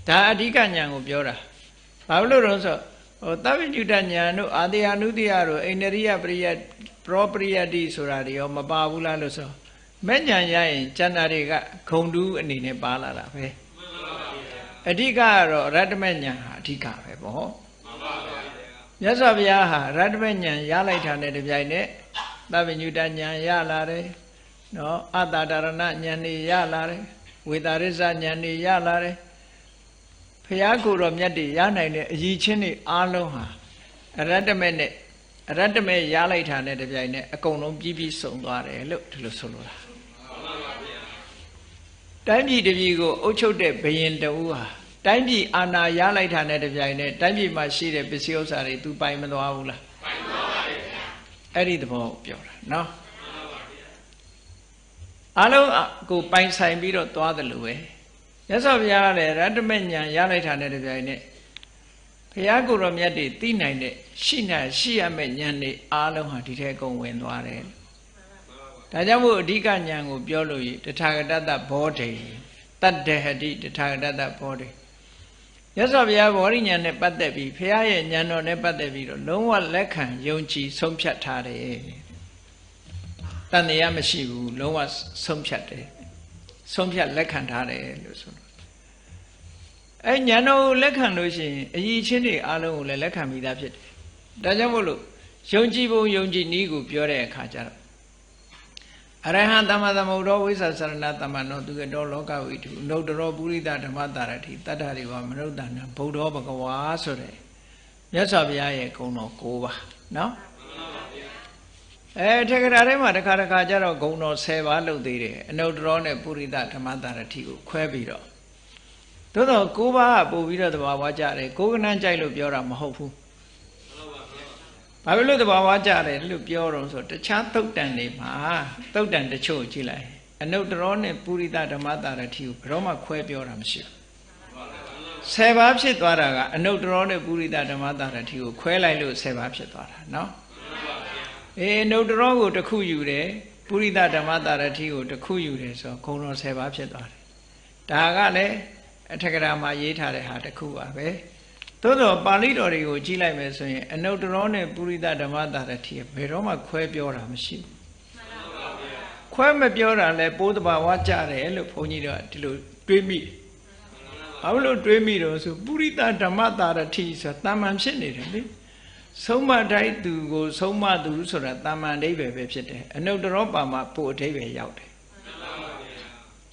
Speaker 1: ဒါအဓိကဉာဏ်ကိုပြောတာ။ဘာလို့လဲဆိုတော့သဗ္ဗညုတဉာဏ်တို့အာတေယနုတ္တိယတို့အိန္ဒရိယပရိယပရောပရိယတိဆိုတာတွေရောမပါဘူးလားလို့ဆိုမဲ့ဉာဏ်ရရင်ကျန်တာတွေကဂုံတူးအနေနဲ့ပါလာတာပဲအဓိကကတော့ရတ္တမဉာဏ်ဟာအဓိကပဲပေါ့မြတ်စွာဘုရားဟာရတ္တမဉာဏ်ရလိုက်တာနဲ့တပြိုင်နက်သဗ္ဗညုတဉာဏ်ရလာတယ်နော်အတ္တဒါရဏဉာဏ်တွေရလာတယ်ဝေတာရိစ္ဆဉာဏ်တွေရလာတယ်ဘုရားကိုယ်တော်မြတ်တွေရနိုင်တဲ့အရည်ချင်းတွေအားလုံးဟာအရတ္တမနဲ့အရတ္တမရလိုက်တာနဲ့တပြိုင်နက်အကုန်လုံးပြီးစုံသွားတယ်လို့ဒီလိုဆိုလိုတာတိုင်းပြည်တစ်ပြည်ကိုအုပ်ချုပ်တဲ့ဘုရင်တဦးဟာတိုင်းပြည်အာဏာရလိုက်တာနဲ့တပြိုင်နက်တိုင်းပြည်မှာရှိတဲ့ပစ္စည်းဥစ္စာတွေသူပိုင်မသွားဘူးလားပိုင်သွားပါရဲ့ဗျာအဲ့ဒီသဘောကိုပြောတာနော်အားလုံးကိုပိုင်ဆိုင်ပြီးတော့သွားတယ်လို့ပဲမြတ်စွာဘုရားကလည်းရတ္တမဉာဏ်ရလိုက်တာနဲ့တပြိုင်နက်ဘုရားကိုယ်တော်မြတ်တွေသိနိုင်တဲ့ရှိရမယ့်ဉာဏ်တွေအားလုံးဟာဒီထဲကုန်ဝင်သွားတယ်ဒါကြောင့်မို့အဓိကဉာဏ်ကိုပြောလို့ရတထာဂတတဘောဓိတတ္တဟတိတထာဂတတဘောဓိမြတ်စွာဘုရားဘောဓိဉာဏ်နဲ့ပတ်သက်ပြီးဘုရားရဲ့ဉာဏ်တော်နဲ့ပတ်သက်ပြီးတော့လုံးဝလက်ခံယုံကြည်ဆုံးဖြတ်ထားတယ်တန်တရားမရှိဘူးလုံးဝဆုံးဖြတ်တယ်ဆုံးဖြတ်လက်ခံထားတယ်လို့ဆိုတော့အဲဉာဏ်တော်ကိုလက်ခံလို့ရှိရင်အရည်ချင်းတွေအားလုံးကိုလည်းလက်ခံပြီးသားဖြစ်တယ်ဒါကြောင့်မို့လို့ယုံကြည်ပုံယုံကြည်နည်းကိုပြောတဲ့အခါကျတော့အရဟံသမ္မာသမ္ဗုဒ္ဓဝိသသရဏသမ္မနောသူကတော်လောကဝိတုနုတ္တရောပုရိသဓမ္မတာရတိတတ္ထရိဝမနုဿာနံဗုဒ္ဓောဘဂဝါဆိုတဲ့မြတ်စွာဘုရားရဲ့ဂုဏ်တော်၉ပါးနော်ထေကရာထဲမှာတစ်ခါကျတော့ဂုဏ်တော်10ပါးလုပ်သေးတယ်အနုတ္တရောနဲ့ပုရိသဓမ္မတာရတိကိုခွဲပြီးတော့သို့တော့9ပါးကပို့ပြီးတော့သဘာဝကြတယ်ကိုယ်ကနန်းကြိုက်လို့ပြောတာမဟုတ်ဘူးဘာဖြစ်လို့သဘာဝကြတယ်လို့ပြောတော့ဆိုတခြားသုတ်တန်တွေမှာသုတ်တန်တချို့ကြည့်လိုက်အနုတ္တရောနဲ့ပုရိသဓမ္မတာရတိကိုဘယ်တော့မှခွဲပြောတာမရှိဘူး10ပါးဖြစ်သွားတာကအနုတ္တရောနဲ့ပုရိသဓမ္မတာရတိကိုခွဲလိုက်လို့10ပါးဖြစ်သွားတာနော် နုတ္တရောကိုတစ်ခုယူတယ်ပုရိသဓမ္မတာရတိကိုတစ်ခုယူတယ်ဆိုဂုဏ်တော်10ပါးဖြစ်သွားတယ်ဒါကလည်းအထက်ကရာမှာရေးထားတဲ့ဟာတစ်ခုပါပဲသို့တော့ပါဠိတော်တွေကိုကြည့်လိုက်မယ်ဆိုရင်အနုတ္တရောနဲ့ပုရိသဓမ္မတာရတိဘယ်တော့မှခွဲပြောတာမရှိဘူးခွဲမပြောတာလဲပိုးတဘာဝကြတယ်လို့ဘုန်းကြီးတို့ဒီလိုတွေးမိဘာလို့တွေးမိတော့ဆိုပုရိသဓမ္မတာရတိဆိုတာတာမန်ဖြစ်နေတယ်လေဆုံးမတိုက်သူကိုဆုံးမသူဆိုတာတာမန်အဓိပ္ပာယ်ပဲဖြစ်တယ်အနုတ္တရောပါမှာပို့အဓိပ္ပာယ်ရောက်တယ်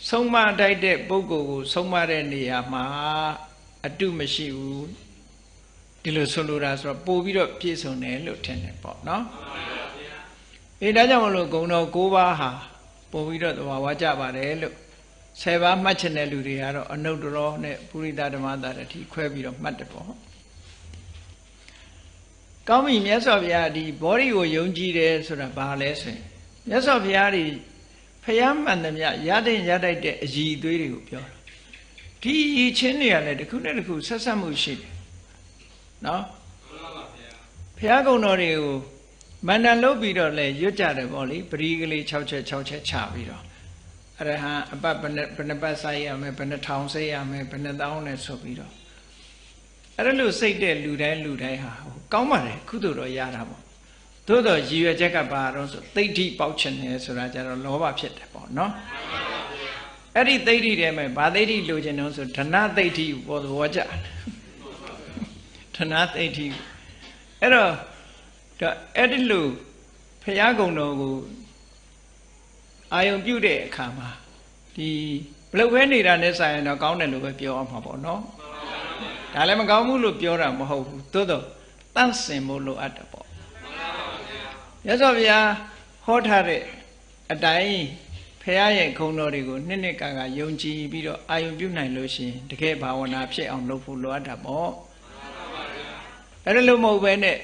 Speaker 1: ဆုံးမတိုက်တဲ့ပုဂ္ဂိုလ်ကိုဆုံးမတဲ့နေရာမှာအတုမရှိဘူးဒီလိုဆိုလိုတာဆိုတော့ပို့ပြီးတော့ပြည့်စုံတယ်လို့ထင်တယ်ပေါ့နော်ဒါကြောင့်မလို့ဂုဏ်တော်9ပါးဟာပို့ပြီးတော့သဘာဝကြပါတယ်လို့10ပါးမှတ်ချင်တဲ့လူတွေကတော့အနုတ္တရောနဲ့ပုရိသဓမ္မတာရတိခွဲပြီးတော့မှတ်တယ်ပေါ့ကောင်းပြီမြတ်စွာဘုရားဒီဘောဓိကိုယုံကြည်တယ်ဆိုတာဘာလဲဆိုရင်မြတ်စွာဘုရားဒီဖျားမှန်သမျှရတဲ့ရတိုက်တဲ့အည်အသွေးတွေကိုပြောတာဒီအည်ချင်းတွေကလည်းတစ်ခုနဲ့တစ်ခုဆက်ဆက်မှုရှိတယ်နော်ဘုရားကုံတော်တွေကိုမန္တန်လုပ်ပြီးတော့လဲရွတ်ကြတယ်ပေါ့လေပရိကလေး6ချက်6ချက်ချပြီးတော့အရဟံအပတ်ဘယ်နှပတ်စိုက်ရမယ်ဘယ်နှထောင်စိတ်ရမယ်ဘယ်နှတောင်းနဲ့ဆိုပြီးတော့အဲ့လိုစိတ်တဲ့လူတိုင်းဟာကောင်းပါတယ်ကုသိုလ်တော့ရတာပေါ့သို့တော့ရည်ရွယ်ချက်ကဘာတော့ဆိုသိဋ္ဌိပေါက်ချင်တယ်ဆိုတာကြတော့လောဘဖြစ်တယ်ပေါ့နော်အဲ့ဒီသိဋ္ဌိထဲမှာဘာသိဋ္ဌိလိုချင်တော့ဆိုဓနသိဋ္ဌိပေါ်သဘောကျဓနသိဋ္ဌိအဲ့တော့အဲ့ဒီလိုဖရာကုံတော်ကိုအာယုံပြုတဲ့အခါမှာဒီဘလို့ပဲနေတာနဲ့ဆိုင်ရင်တော့ကောင်းတယ်လို့ပဲပြောအောင်မှာပေါ့နော်ဒါလည်းမကောင်းဘူးလို့ပြောတာမဟုတ်ဘူးသို့တော့တန့်စင်ဖို့လိုအပ်တယ်ပေါ့ရသော်ဗျာဟောထားတဲ့အတိုင်းဖရာရဲ့ဂုဏ်တော်တွေကိုနှစ်ကာယုံကြည်ပြီးတော့အာယုံပြုနိုင်လို့ရှိရင်တကယ်ဘာဝနာဖြစ်အောင်လုပ်ဖို့လိုအပ်တာပေါ့အဲ့ဒါလို့မဟုတ်ပဲနဲ့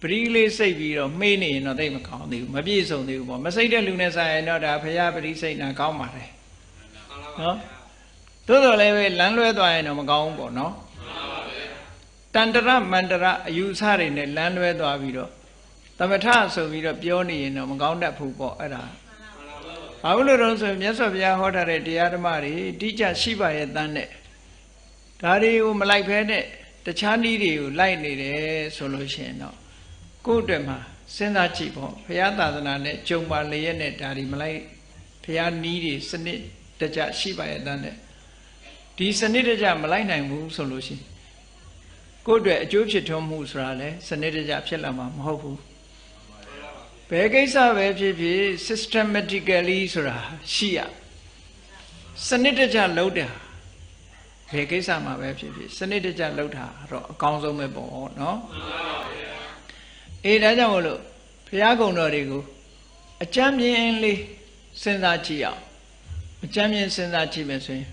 Speaker 1: ပရိလေးစိတ်ပြီးတော့မေးနေရင်တော့သိမကောင်းသေးဘူးမပြည့်စုံသေးဘူးပေါ့မစိတ်တဲ့လူနဲ့ဆိုင်ရင်တော့ဒါဖရာပရိစိတ်နာကောင်းပါတယ်နော်သို့တော်လည်းပဲလမ်းလွဲသွားရင်တော့မကောင်းဘူးပေါ့နော်တန္တရမန္တရအယူဆတွေနဲ့လမ်းလွဲသွားပြီးတော့သမထဆိုပြီးတော့ပြောနေရင်တော့မကောင်းတတ်ဘူးပေါ့အဲ့ဒါဘာလို့လဲဆိုရင်မြတ်စွာဘုရားဟောထားတဲ့တရားဓမ္မတွေတိကျရှိပါရဲ့တန်းနဲ့ဒါတွေကိုမလိုက်ဖဲနဲ့တခြားနည်းတွေကိုလိုက်နေတယ်ဆိုလို့ရှိရင်တော့ကိုယ့်အတွက်မှာစဉ်းစားကြည့်ပေါ့ဘုရားသာသနာနဲ့ကြုံပါလျက်နဲ့ဒါတွေမလိုက်ဘုရားနည်းတွေစနစ်တကျရှိပါရဲ့တန်းနဲ့ဒီစနစ်တကျမလိုက်နိုင်ဘူးဆိုလို့ရှိရင်ကိုယ့်အတွက်အကျိုးဖြစ်ထွန်းမှုဆိုတာလဲစနစ်တကျဖြစ်လာမှာမဟုတ်ဘူးဘယ်ကိစ္စပဲဖြစ်ဖြစ် systematically ဆိုတာရှိရစနစ်တကျလုပ်တာဘယ်ကိစ္စမှာပဲဖြစ်ဖြစ်စနစ်တကျလုပ်တာတော့အကောင်းဆုံးပဲပေါ့နော်ဒါကြောင့်မလို့ဘုရားကုံတော်တွေကိုအကျမ်းမြင်လေးစဉ်းစားကြည့်အောင်အကျမ်းမြင်စဉ်းစားကြည့်မယ်ဆိုရင်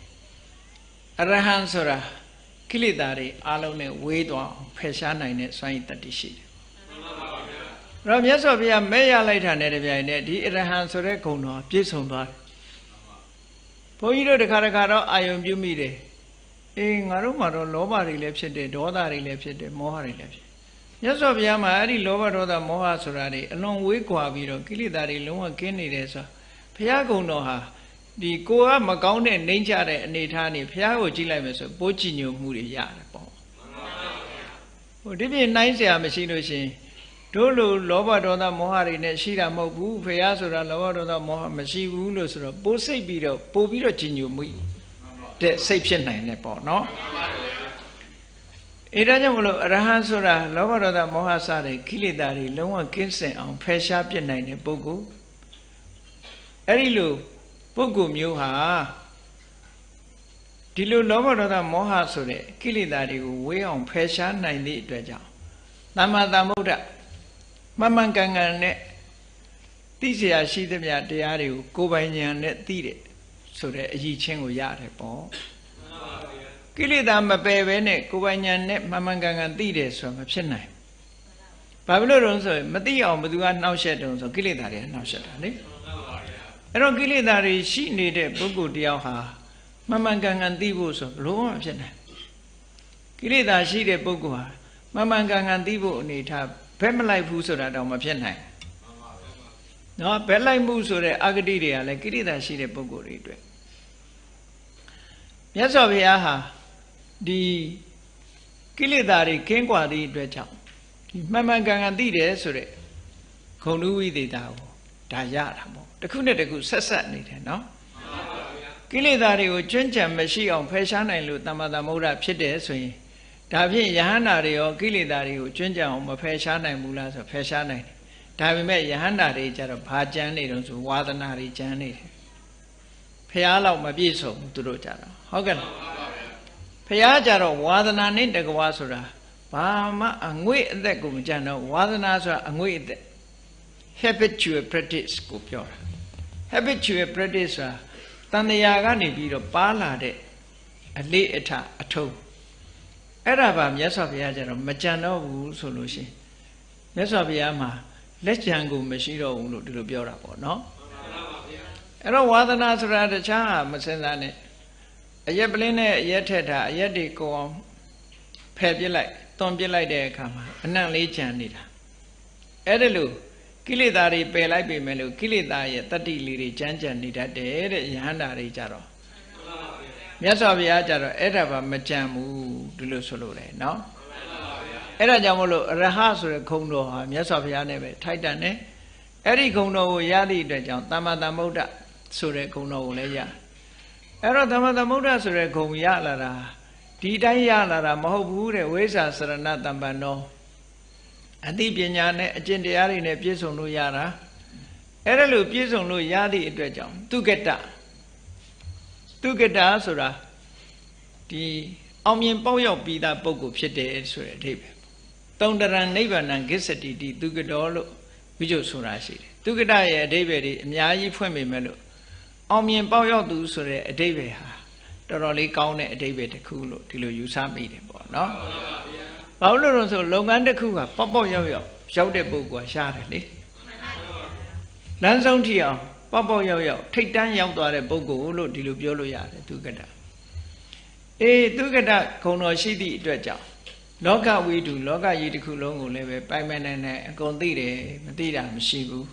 Speaker 1: အရဟံဆိုတာကိလေသာတွေအလုံးနဲ့ဝေးသွားအောင်ဖယ်ရှားနိုင်တဲ့စွမ်းရည်တတ္တိရှိတယ်။အဲ့တော့မြတ်စွာဘုရားမဲ့ရလိုက်တာနဲ့တပြိုင်နက်ဒီအရဟံဆိုတဲ့ဂုဏ်တော်ပြည့်စုံသွားတယ်။ဘုန်းကြီးတို့တခါတော့အာယုံပြုမိတယ်။ငါတို့မှာတော့လောဘတွေလည်းဖြစ်တယ်ဒေါသတွေလည်းဖြစ်တယ်မောဟတွေလည်းဖြစ်။မြတ်စွာဘုရားမှာအဲ့ဒီလောဘဒေါသမောဟဆိုတာတွေအလွန်ဝေးကွာပြီးတော့ကိလေသာတွေလုံးဝကင်းနေတယ်ဆိုဘုရားဂုဏ်တော်ဟာဒီကိုကမကောင်းတဲ့နှိမ့်ချတဲ့အနေထားနေဘုရားကိုကြည့်လိုက်မယ်ဆိုပိုးကြည်ညိုမှုတွေရတယ်ပေါ့ဒီပြင်နှိုင်းเสียမရှိလို့ရှင်တို့လိုလောဘဒေါသမောဟတွေနဲ့ရှိတာမဟုတ်ဘူးဘုရားဆိုတာလောဘဒေါသမောဟမရှိဘူးလို့ဆိုတော့ပိုးစိတ်ပြီးတော့ပို့ပြီးတော့ကြည်ညိုမှုတဲ့စိတ်ဖြစ်နိုင်တယ်ပေါ့နော်ဒါကြောင့်မလို့အရဟံဆိုတာလောဘဒေါသမောဟစတဲ့ကိလေသာတွေလုံးဝကင်းစင်အောင်ဖယ်ရှားပြစ်နိုင်တဲ့ပုဂ္ဂိုလ်အဲ့ဒီလိုပုဂ္ဂိုလ်မျိုးဟာဒီလိုလောဘဒေါသမောဟဆိုတဲ့ကိလေသာတွေကိုဝေးအောင်ဖယ်ရှားနိုင်သည့်အတွက်ကြောင့်သမ္မာသမ္ဗုဒ္ဓမှန်မှန်ကန်ကန်နဲ့သိเสียရှိသမျှတရားတွေကိုယ်ပိုင်ဉာဏ်နဲ့သိတဲ့ဆိုတဲ့အရည်ချင်းကိုရတယ်ပေါ့ကိလေသာမပယ်ဘဲနဲ့ကိုယ်ပိုင်ဉာဏ်နဲ့မှန်မှန်ကန်ကန်သိတယ်ဆိုတာမဖြစ်နိုင်ဘာဖြစ်လို့လဲဆိုရင်မသိအောင်ဘယ်သူကနှောက်ယှက်တုံးဆိုကိလေသာတွေနှောက်ယှက်တာလေအဲ့တော့ကိလေသာတွေရှိနေတဲ့ပုဂ္ဂိုလ်တယောက်ဟာမှန်မှန်ကန်ကန်သိဖို့ဆိုဘလို့မှဖြစ်နိုင်ကိလေသာရှိတဲ့ပုဂ္ဂိုလ်ဟာမှန်မှန်ကန်ကန်သိဖို့အနေထားဘ ဘက်မလိုက်ဘူးဆိုတာတော့မဖြစ်နိုင်နော်ဘက်လိုက်မှုဆိုတဲ့အဂတိတွေကလည်းကိရိတာရှိတဲ့ပုဂ္ဂိုလ်တွေအတွက်မြတ်စွာဘုရားဟာဒီကိလေသာတွေကင်းကွာသည့်အတွက်ကြောင့်ဒီမှန်မှန်ကန်ကန်သိတယ်ဆိုတဲ့ဂုဏ်ဓုဝိသေသကိုဒါရတာပေါ့တစ်ခုနဲ့တစ်ခုဆက်ဆက်နေတယ်နော်ကိလေသာတွေကိုကျွမ်းကျင်မရှိအောင်ဖယ်ရှားနိုင်လို့သမ္မာသမ္ဗုဒ္ဓဖြစ်တယ်ဆိုရင်ဒါဖြင့်ယဟန္တာတွေရောကိလေသာတွေကိုကျွမ်းကျင်အောင်မဖယ်ရှားနိုင်ဘူးလားဆိုဖယ်ရှားနိုင်တယ်ဒါပေမဲ့ယဟန္တာတွေကြတော့ဘာကြမ်းနေတော့ဆိုဝါဒနာတွေကြမ်းနေတယ်ဖះလောက်မပြည့်စုံဘူးသူတို့ကြတော့ဟုတ်ကဲ့လားဖះကြတော့ဝါဒနာနဲ့တကွာဆိုတာဘာမှအငွေ့အသက်ကိုမကြမ်းတော့ဝါဒနာဆိုတာအငွေ့အသက် habitual practice ကိုပြောတာ habitual practice ဆိုတာတန်တရားကနေပြီးတော့ပါလာတဲ့အလေးအထအထုံးအဲ့ဒါပါမြတ်စွာဘုရားကျတော့မကြံတော့ဘူးဆိုလို့ရှိရင်မြတ်စွာဘုရားမှာလက်ကြံကိုမရှိတော့ဘူးလို့ဒီလိုပြောတာပေါ့နော်အဲ့တော့ဝါဒနာဆိုတာတခြားမစင်စားနဲ့အရက်ပလင်းနဲ့အရက်ထက်တာအရက်တွေကိုအောင်ဖယ်ပြစ်လိုက်တွန်းပြစ်လိုက်တဲ့အခါမှာအနံ့လေးကြံနေတာအဲ့ဒါလို့ကိလေသာတွေပယ်လိုက်ပြီမဲ့လို့ကိလေသာရဲ့တတ္တိလေးတွေကြမ်းကြံနေတတ်တယ်တဲ့ယဟန္တာတွေကြတော့မြတ်စွာဘုရားကြတော့အဲ့ဒါပါမကြံဘူးဒီလိုဆိုလို့လေနော်အဲ့ဒါကြောင့်မလို့ရဟဆိုတဲ့ခုံတော်ဟာမြတ်စွာဘုရားနဲ့ပဲထိုက်တန်တယ်အဲ့ဒီခုံတော်ကိုရသည့်အတွက်ကြောင့်သမ္မာသမ္ဗုဒ္ဓဆိုတဲ့ခုံတော်ကိုလည်းရအဲ့တော့သမ္မာသမ္ဗုဒ္ဓဆိုတဲ့ခုံရလာတာဒီတိုင်းရလာတာမဟုတ်ဘူးတဲ့ဝိဇ္ဇာစရဏတမ္ပန္နောအသိပညာနဲ့အကျင့်တရားတွေနဲ့ပြည့်စုံလို့ရတာအဲ့ဒါလို့ပြည့်စုံလို့ရသည့်အတွက်ကြောင့်သူကတဆိုတာဒီအောင်မြင်ပေါက်ရောက်ပြီးသားပုဂ္ဂိုလ်ဖြစ်တယ်ဆိုတဲ့အဓိပ္ပာယ်တုံတရံနိဗ္ဗာန်ဂစ္ဆတိတိသူကတော်လို့ဝိဇ္ဇုဆိုတာရှိတယ်သူကတရဲ့အဓိပ္ပာယ်တွေအများကြီးဖွင့်မိမယ်လို့အောင်မြင်ပေါက်ရောက်သူဆိုတဲ့အဓိပ္ပာယ်ဟာတော်တော်လေးကောင်းတဲ့အဓိပ္ပာယ်တစ်ခုလို့ဒီလိုယူဆမိတယ်ပေါ့နော်ဘာလို့လဲဆိုလုပ်ငန်းတစ်ခုကပေါက်ပေါက်ရောက်ရောက်တဲ့ပုဂ္ဂိုလ်ကရှားတယ်လေလမ်းဆုံးထိအောင်ပေါက်ပေါက်ရောက်ထိတ်တန်းရောက်သွားတဲ့ပုဂ္ဂိုလ်လို့ဒီလိုပြောလို့ရတယ်သူကတသူကတဂုဏ်တော်ရှိသည့်အတွက်ကြောင့်လောကဝိတုလောကကြီးတစ်ခုလုံးကိုလည်းပဲပိုင်ပိုင်နိုင်နိုင်အကုန်သိတယ်မသိတာမရှိဘူး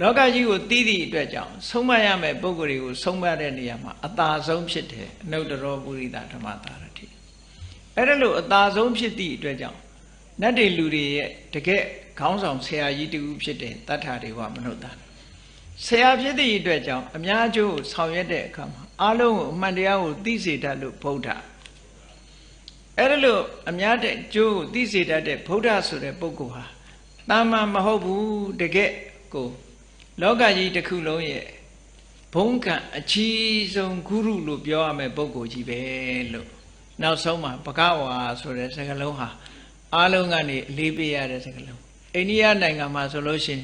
Speaker 1: လောကကြီးကိုသိသည့်အတွက်ကြောင့်ဆုံးမရမယ့်ပုဂ္ဂိုလ်တွေကိုဆုံးမတဲ့နေရာမှာအသာဆုံးဖြစ်တယ်အနုတ္တရောပုရိသဓမ္မတာရတိအဲ့ဒါလို့အသာဆုံးဖြစ်သည့်အတွက်ကြောင့်နတ်တွေလူတွေရဲ့တကယ်ခေါင်းဆောင်ဆရာကြီးတူဖြစ်တဲ့တတ္ထာတွေဝမနုဿာဆရာဖြစ်သည့်အတွက်ကြောင့်အများအကျိုးဆောင်ရွက်တဲ့အခါမှာအလုံးကိုအမှန်တရားကိုသိစေတတ်လို့ဗုဒ္ဓအဲ့ဒါလို့အများတဲ့ကျိုးကိုသိစေတတ်တဲ့ဗုဒ္ဓဆိုတဲ့ပုဂ္ဂိုလ်ဟာတာမန်မဟုတ်ဘူးတကယ်ကိုလောကကြီးတစ်ခုလုံးရဲ့ဘုံကံအကြီးဆုံးဂုရုလို့ပြောရမယ့်ပုဂ္ဂိုလ်ကြီးပဲလို့နောက်ဆုံးမှာဘဂဝါဆိုတဲ့စကားလုံးဟာအားလုံးကနေအလေးပေးရတဲ့စကားလုံးအိန္ဒိယနိုင်ငံမှာဆိုလို့ရှိရင်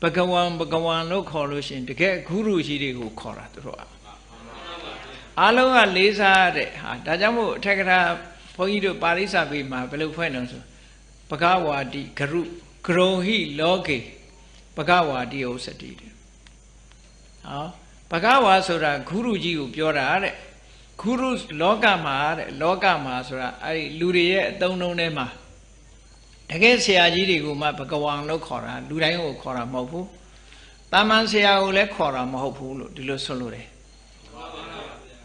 Speaker 1: ဘဂဝံလို့ခေါ်လို့ရှိရင်တကယ်ဂုရုကြီးတွေကိုခေါ်တာသူတို့အားလုံးကလေးစားရတဲ့ဟာဒါကြောင့်မို့အထက်ကထာဘုန်းကြီးတို့ပါဠိစာပေမှာဘယ်လိုဖွင့်လို့ဆိုဘဂဝါတိဂရုဂရုံဟိလောကေဘဂဝါတိဥစ္စတိတဲ့ဟောဘဂဝါဆိုတာဂုရုကြီးကိုပြောတာတဲ့ဂုရုလောကမှာတဲ့လောကမှာဆိုတာအဲ့ဒီလူတွေရဲ့အသုံးနှုန်းထဲမှာတကယ်ဆရာကြီးတွေကိုမှဘဂဝံလို့ခေါ်တာလူတိုင်းကိုခေါ်တာမဟုတ်ဘူးတာမန်ဆရာကိုလည်းခေါ်တာမဟုတ်ဘူးလို့ဒီလိုဆိုလို့တယ်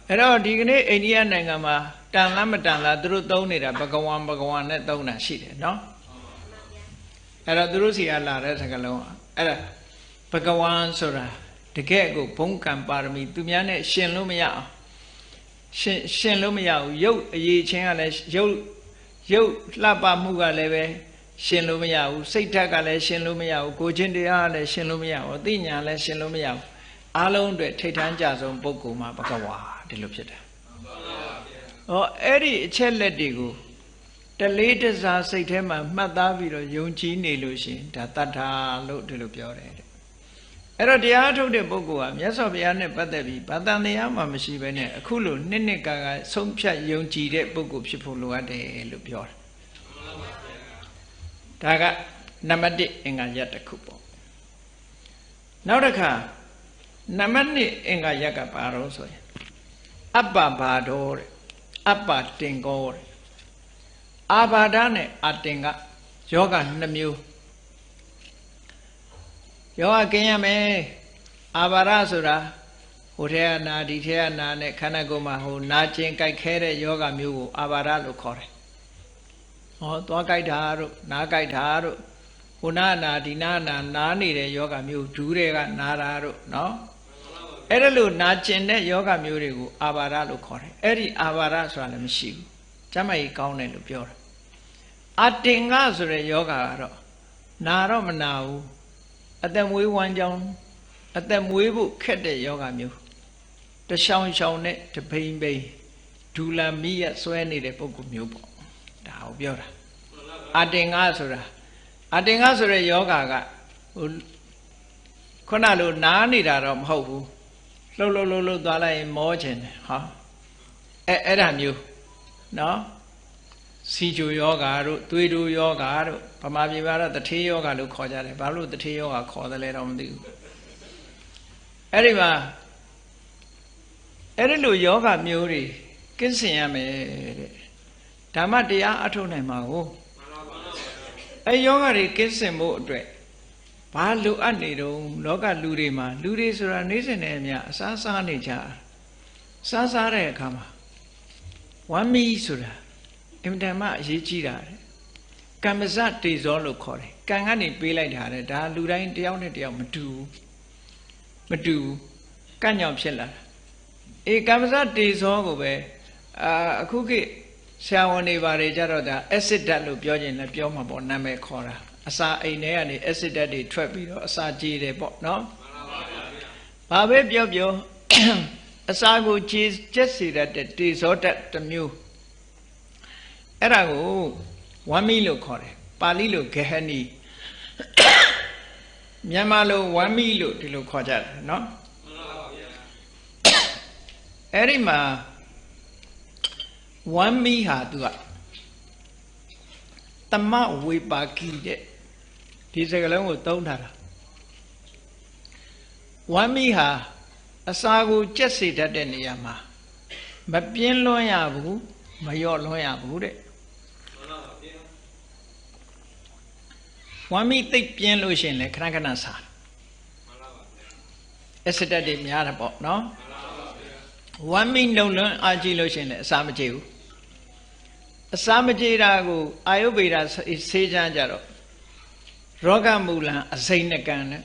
Speaker 1: အဲ့တော့ဒီကနေ့အိန္ဒိယနိုင်ငံမှာတန်လားမတန်လားသူတို့သုံးနေတာဘဂဝံနဲ့သုံးတာရှိတယ်နော်အဲ့တော့သူတို့စီကလာတဲ့စကားလုံးအဲ့ဒါဘဂဝံဆိုတာတကယ်ကိုဘုံကံပါရမီသူများနဲ့ရှင်လို့မရအောင်ရှင်လို့မရဘူးရုပ်အရေးချင်းကလည်းရုပ်လှပမှုကလည်းပဲရှင်လို့မရဘူးစိတ်ဓာတ်ကလည်းရှင်လို့မရဘူးကိုယ်ချင်းတရားကလည်းရှင်လို့မရဘူးအသိဉာဏ်လည်းရှင်လို့မရဘူးအားလုံးအတွက်ထိတ်ထန်းကြဆုံးပုဂ္ဂိုလ်မှာဘဂဝါဒီလိုဖြစ်တယ်ဟောအဲ့ဒီအချက်လက်တွေကိုတလေးတစားစိတ်ထဲမှာမှတ်သားပြီးတော့ယုံကြည်နေလို့ရှိရင်ဒါတတ္ထာလို့ဒီလိုပြောတယ်တဲ့အဲ့တော့တရားထုတ်တဲ့ပုဂ္ဂိုလ်ဟာမြတ်စွာဘုရားနဲ့ပတ်သက်ပြီးဘာတန်တရားမှမရှိဘဲနဲ့အခုလိုနှစ်ကာဆုံးဖြတ်ယုံကြည်တဲ့ပုဂ္ဂိုလ်ဖြစ်ဖို့လိုအပ်တယ်လို့ပြောတယ်ဒါကနံပါတ်1အင်္ဂါရပ်တစ်ခုပေါ့နောက်တစ်ခါနံပါတ်2အင်္ဂါရပ်ကဘာလို့ဆိုရင်အပ္ပဘာဒောတဲ့အပ္ပတင်ကောတဲ့အာဘာဒနဲ့အတင်က ယောဂ2မျိုးယောဂကင်းရမယ်အာဘာရဆိုတာဟိုထဲကနာဒီထဲကနာနဲ့ခန္ဓာကိုယ်မှာဟိုနာကျင်ကြိုက်ခဲတဲ့ယောဂမျိုးကိုအာဘာရလို့ခေါ်တယ်ဟောသွားကြိုက်တာတို့နားကြိုက်တာတို့ဟိုနာနာဒီနာနာနေတဲ့ယောဂမျိုးဒူးတွေကနာတာတို့နော်အဲ့ဒါလို့နာကျင်တဲ့ယောဂမျိုးတွေကိုအာဘာရလို့ခေါ်တယ်အဲ့ဒီအာဘာရဆိုတာလည်းမရှိဘူးကျမ်းမာရေးကောင်းတယ်လို့ပြောတာအတင်္ဂဆိုတဲ့ယောဂကတော့နာတော့မနာဘူးအသက်မွေးဝမ်းကြောင်းအသက်မွေးဖို့ခက်တဲ့ယောဂမျိုးတရှောင်းနဲ့တပိန်ပိန်ဒူလာမီရဆွဲနေတဲ့ပုဂ္ဂိုလ်မျိုးပေါ့ဒါကိုပြောတာအတင်္ဂဆိုတာအတင်္ဂဆိုတဲ့ယောဂကဟိုခုနလိုနားနေတာတော့မဟုတ်ဘူးလှုပ်သွားလိုက်ရင်မောချင်တယ်ဟာအဲ့ဒါမျိုးနော်စီချိုယောဂါတို့သွေးတိုးယောဂါတို့ဗမာပြည်မှာတော့တထေးယောဂါလို့ခေါ်ကြတယ်ဘာလို့တထေးယောဂါခေါ်တယ်လဲတော့မသိဘူးအဲ့ဒီမှာအဲ့ဒီလိုယောဂမျိုးတွေကင်းစင်ရမယ်တဲ့ဓမ္မတရားအထုတ်နိုင်မှာကိုအဲ့ယောဂတွေကင်းစင်ဖို့အတွက်ဘာလိုအပ်နေတုံးလောကလူတွေမှာလူတွေဆိုတာနေစဉ်နဲ့အမျှအစားစားနေကြစားတဲ့အခါမှာဝမ်းမီဆိုတာအင်တန်မှအရေးကြီးတာတဲ့ကမ္မဇတေဇောလို့ခေါ်တယ်ကံကနေပေးလိုက်တာတဲ့ဒါလူတိုင်းတယောက်နဲ့တယောက်မတူဘူးကံ့ကြောင့်ဖြစ်လာတာအေကမ္မဇတေဇောကိုပဲအခုခေတ်ဆရာဝန်တွေပါတယ်ကြတော့ဒါ acid ဓာတ်လို့ပြောခြင်းလည်းပြောမှာပေါ့နာမည်ခေါ်တာအစာအိမ်ထဲကနေ acid ဓာတ်တွေထွက်ပြီးတော့အစာကြေးတယ်ပေါ့နော်ဘာပဲပြောအစာကိုကြေးကျက်စေတတ်တဲ့တေဇောဓာတ်တစ်မျိုးအဲ့ဒါကိုဝမ်းမီလို့ခေါ်တယ်ပါဠိလိုဂဟဏီမြန်မာလိုဝမ်းမီလို့ဒီလိုခေါ်ကြတယ်နော်အဲ့ဒီမှာဝမ်းမီဟာသူကတမဝေပါကိတဲ့ဒီစကားလုံးကိုသုံးထားတာဝမ်းမီဟာအစာကိုကျက်စေတတ်တဲ့နေရာမှာမပြင်းလွန်းရဘူးမလျော့လွန်းရဘူးတဲ့ဝမ်းမီသိပ်ပြင်းလို့ရှိရင်လည်းခဏခဏစားအက်ဆစ်ဓာတ်တွေများတယ်ပေါ့နော်ဝမ်းမီနှုံလွန်းအားကြီးလို့ရှိရင်လည်းအစာမကြေဘူးအစာမကြေတာကိုအာယုဗေဒဆေးချမ်းကြတော့ရောဂမူလံအစိမ့်နှကံနဲ့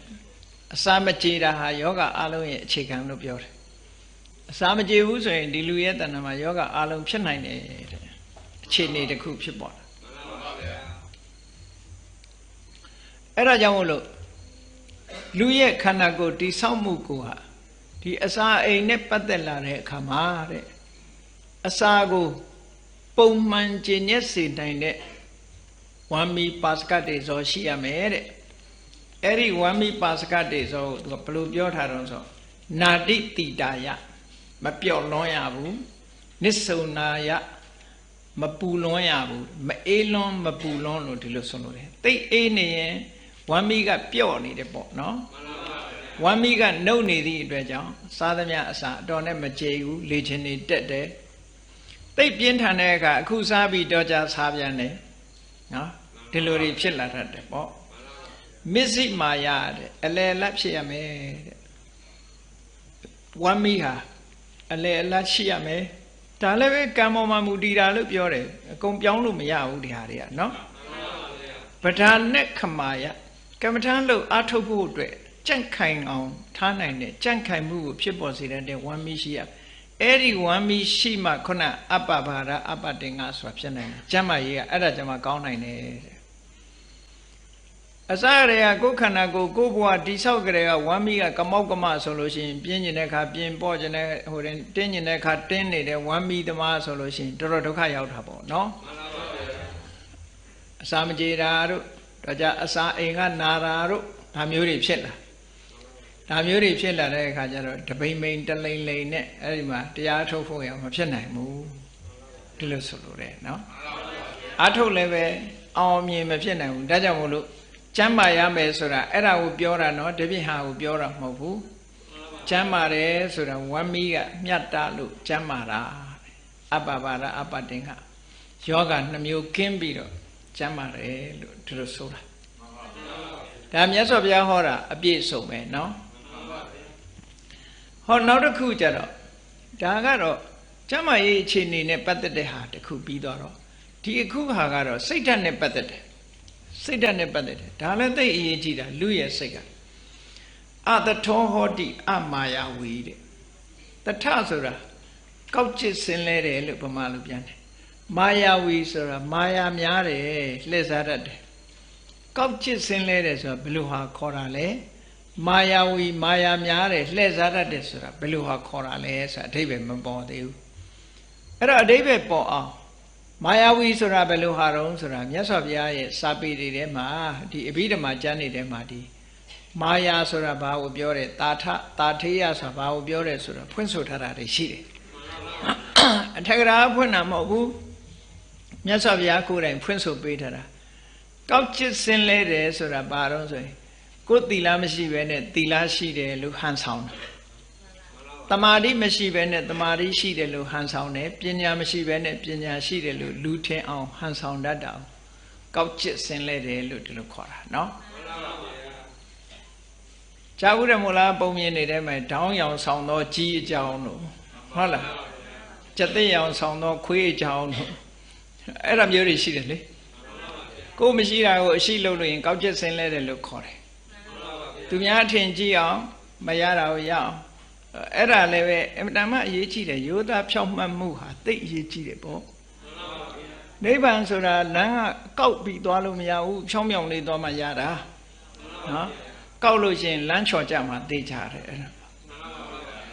Speaker 1: အစာမကြေတာဟာယောဂအလုံးရဲ့အခြေခံလို့ပြောတယ်အစာမကြေဘူးဆိုရင်ဒီလူရဲ့တဏ္ဍာမှာယောဂအလုံးဖြစ်နိုင်တယ်တဲ့အခြေအနေတစ်ခုဖြစ်ပေါ်တာအဲ့ဒါကြောင့်မို့လို့လူရဲ့ခန္ဓာကိုယ်တိဆောက်မှုကိုဟာဒီအစာအိမ်နဲ့ပတ်သက်လာတဲ့အခါမှာတဲ့အစာကိုပုံမှန်ကျင့်ရက်စေနိုင်တဲ့ဝမ်းမီပါစကတ်တွေဇောရှိရမယ်တဲ့အဲ့ဒီဝမ်းမီပါစကတ်တွေဇောကိုသူကဘယ်လိုပြောထားတော့ဆိုနာတိတိတာယမပြော့လွန်းရဘူးနစ္ဆုံနာယမပူလွန်းရဘူးမအေးလွန်းမပူလွန်းလို့ဒီလိုဆိုလို့တယ်သိအေးနေရင်ဝမ်းမီကပြော့နေတယ်ပေါ့နော်ဝမ်းမီကနှုတ်နေသည့်အတွက်ကြောင့်စားသမျှအစာအတော်နဲ့မကြေဘူးလေချင်နေတက်တယ်သိပြင်းထန်တဲ့အခါအခုစားပြီးတော့ကြစားပြန်တယ်နော်ဒီလိုတွေဖြစ်လာတတ်တယ်ပေါ့မစ္စိမာယတဲ့အလယ်အလတ်ဖြစ်ရမယ်တဲ့ဝမ်းမီဟာအလယ်အလတ်ရှိရမယ်ဒါလည်းပဲကံပေါ်မှာမူတည်တာလို့ပြောတယ်အကုန်ပြောင်းလို့မရဘူးဒီဟာတွေကနော်ပဋ္ဌာနဲ့ခမာယကမ္မထာလို့အာထုတ်ဖို့အတွက်ကြန့်ခိုင်အောင်ထားနိုင်တဲ့ကြန့်ခိုင်မှုကိုဖြစ်ပေါ်စေတဲ့ဝမ်းမီရှိရအဲ့ဒီဝမ်းမီရှိမှခုနအပ္ပဘာရအပ္ပတင်္ဂဆိုတာဖြစ်နိုင်တယ်ကျမ်းမာရေးကအဲ့ဒါကျမှကောင်းနိုင်တယ်အစရေကကိုယ်ခန္ဓာကိုယ်ဘဝတိဆောက်ကြတဲ့ကဝမ်းမီကကမောက်ကမဆိုလို့ရှိရင်ပြင်းကျင်တဲ့ခါပြင်းပေါ့ကျင်တဲ့ဟိုတင်းကျင်တဲ့ခါတင်းနေတဲ့ဝမ်းမီသမားဆိုလို့ရှိရင်တော်တော်ဒုက္ခရောက်တာပေါ့နော်အစာမကြေတာတို့တော့ကြအစာအိမ်ကနာတာတို့ဒါမျိုးတွေဖြစ်လာဒါမျိုးတွေဖြစ်လာတဲ့အခါကျတော့တပိန်ပိန်တလိန်လိန်နဲ့အဲ့ဒီမှာတရားထုတ်ဖို့ရမဖြစ်နိုင်ဘူးဒီလိုဆိုလို့တယ်နော်အထုတ်လည်းပဲအောင်မြင်မဖြစ်နိုင်ဘူးဒါကြောင့်မို့လို့ကျမ်းမာရမယ်ဆိုတာအဲ့ဒါကိုပြောတာနော်တပြည့်ဟာကိုပြောတာမဟုတ်ဘူးကျမ်းမာတယ်ဆိုတာဝမ်းမီးကမြတ်တာလို့ကျမ်းမာတာအပ္ပဘာရအပ္ပတင်္ဂယောဂ2မျိုးကင်းပြီးတော့ ကျမ်းပါတယ်လို့ဒီလိုဆိုတာဒါမြတ်စွာဘုရားဟောတာအပြည့်စုံပဲနော်ဟောနောက်တစ်ခုကြတော့ဒါကတော့ကျမ်းမာရေးအခြေအနေနဲ့ပတ်သက်တဲ့ဟာတစ်ခုပြီးတော့ဒီအခုဟာကတော့စိတ်ဓာတ်နဲ့ပတ်သက်တယ်စိတ်ဓာတ်နဲ့ပတ်သက်တယ်ဒါလည်းသိအရေးကြီးတာလူရဲ့စိတ်ကအတထောဟောတိအမာယာဝီတဲ့တထဆိုတာကောက်ကျစ်စင်လဲတယ်လို့ဗမာလိုပြန်တယ်မာယာဝီဆိုတာမာယာများတယ်လှည့်စားတတ်တယ်ကောက်ကျစ်စင်လဲတယ်ဆိုတာဘယ်လိုဟာခေါ်တာလဲမာယာဝီမာယာများတယ်လှည့်စားတတ်တယ်ဆိုတာဘယ်လိုဟာခေါ်တာလဲဆိုတာအဓိပ္ပာယ်မပေါ်သေးဘူးအဲ့တော့အဓိပ္ပာယ်ပေါ်အောင်မာယာဝီဆိုတာဘယ်လိုဟာတုံးဆိုတာမြတ်စွာဘုရားရဲ့စာပေတွေထဲမှာဒီအဘိဓမ္မာကျမ်းတွေထဲမှာဒီမာယာဆိုတာဘာကိုပြောတယ်တာထေယဆိုတာဘာကိုပြောတယ်ဆိုတာဖွင့်ဆိုထားတာတွေရှိတယ်အထက်ကရာဖွင့်တာမဟုတ်ဘူးမြတ်စွာဘုရားကိုယ်တိုင်ဖွင့်ဆိုပေးထားတာကောက်ကျစ်စင်လဲတယ်ဆိုတာဘာတုံးဆိုရင်ကိုယ်သီလမရှိဘဲနဲ့သီလရှိတယ်လို့ဟန်ဆောင်တယ်တမာတိမရှိဘဲနဲ့တမာတိရှိတယ်လို့ဟန်ဆောင်တယ်ပညာမရှိဘဲနဲ့ပညာရှိတယ်လို့လူထင်အောင်ဟန်ဆောင်တတ်တာကောက်ကျစ်စင်လဲတယ်လို့ဒီလိုခေါ်တာနော်ကြားဘူးတယ်မို့လားပုံမြင်နေတဲ့မှာဒေါင်းရောင်ဆောင်သောကြီးအကြောင်းလို့ဟုတ်လားကြက်သိရောင်ဆောင်သောခွေးအကြောင်းလို့အဲ့ဒါမျိုးတွေရှိတယ်လေကိုမရှိတာကိုအရှိလို့လို့ရင်ကောက်ကျစ်စင်လဲတယ်လို့ခေါ်တယ်သူများထင်ကြည့်အောင်မရတာကိုရအောင်အဲ့ဒါလည်းပဲအမှန်တမ်းအရေးကြီးတယ်ယောသားဖြောင့်မှတ်မှုဟာသိအရေးကြီးတယ်ပေါ့နိဗ္ဗာန်ဆိုတာလမ်းကကောက်ပြီးသွားလို့မရဘူးဖြောင်းမြောင်လေးသွားမှရတာနော်ကောက်လို့ရှိရင်လမ်းချော်ကြမှာသိကြတယ်အဲ့ဒါ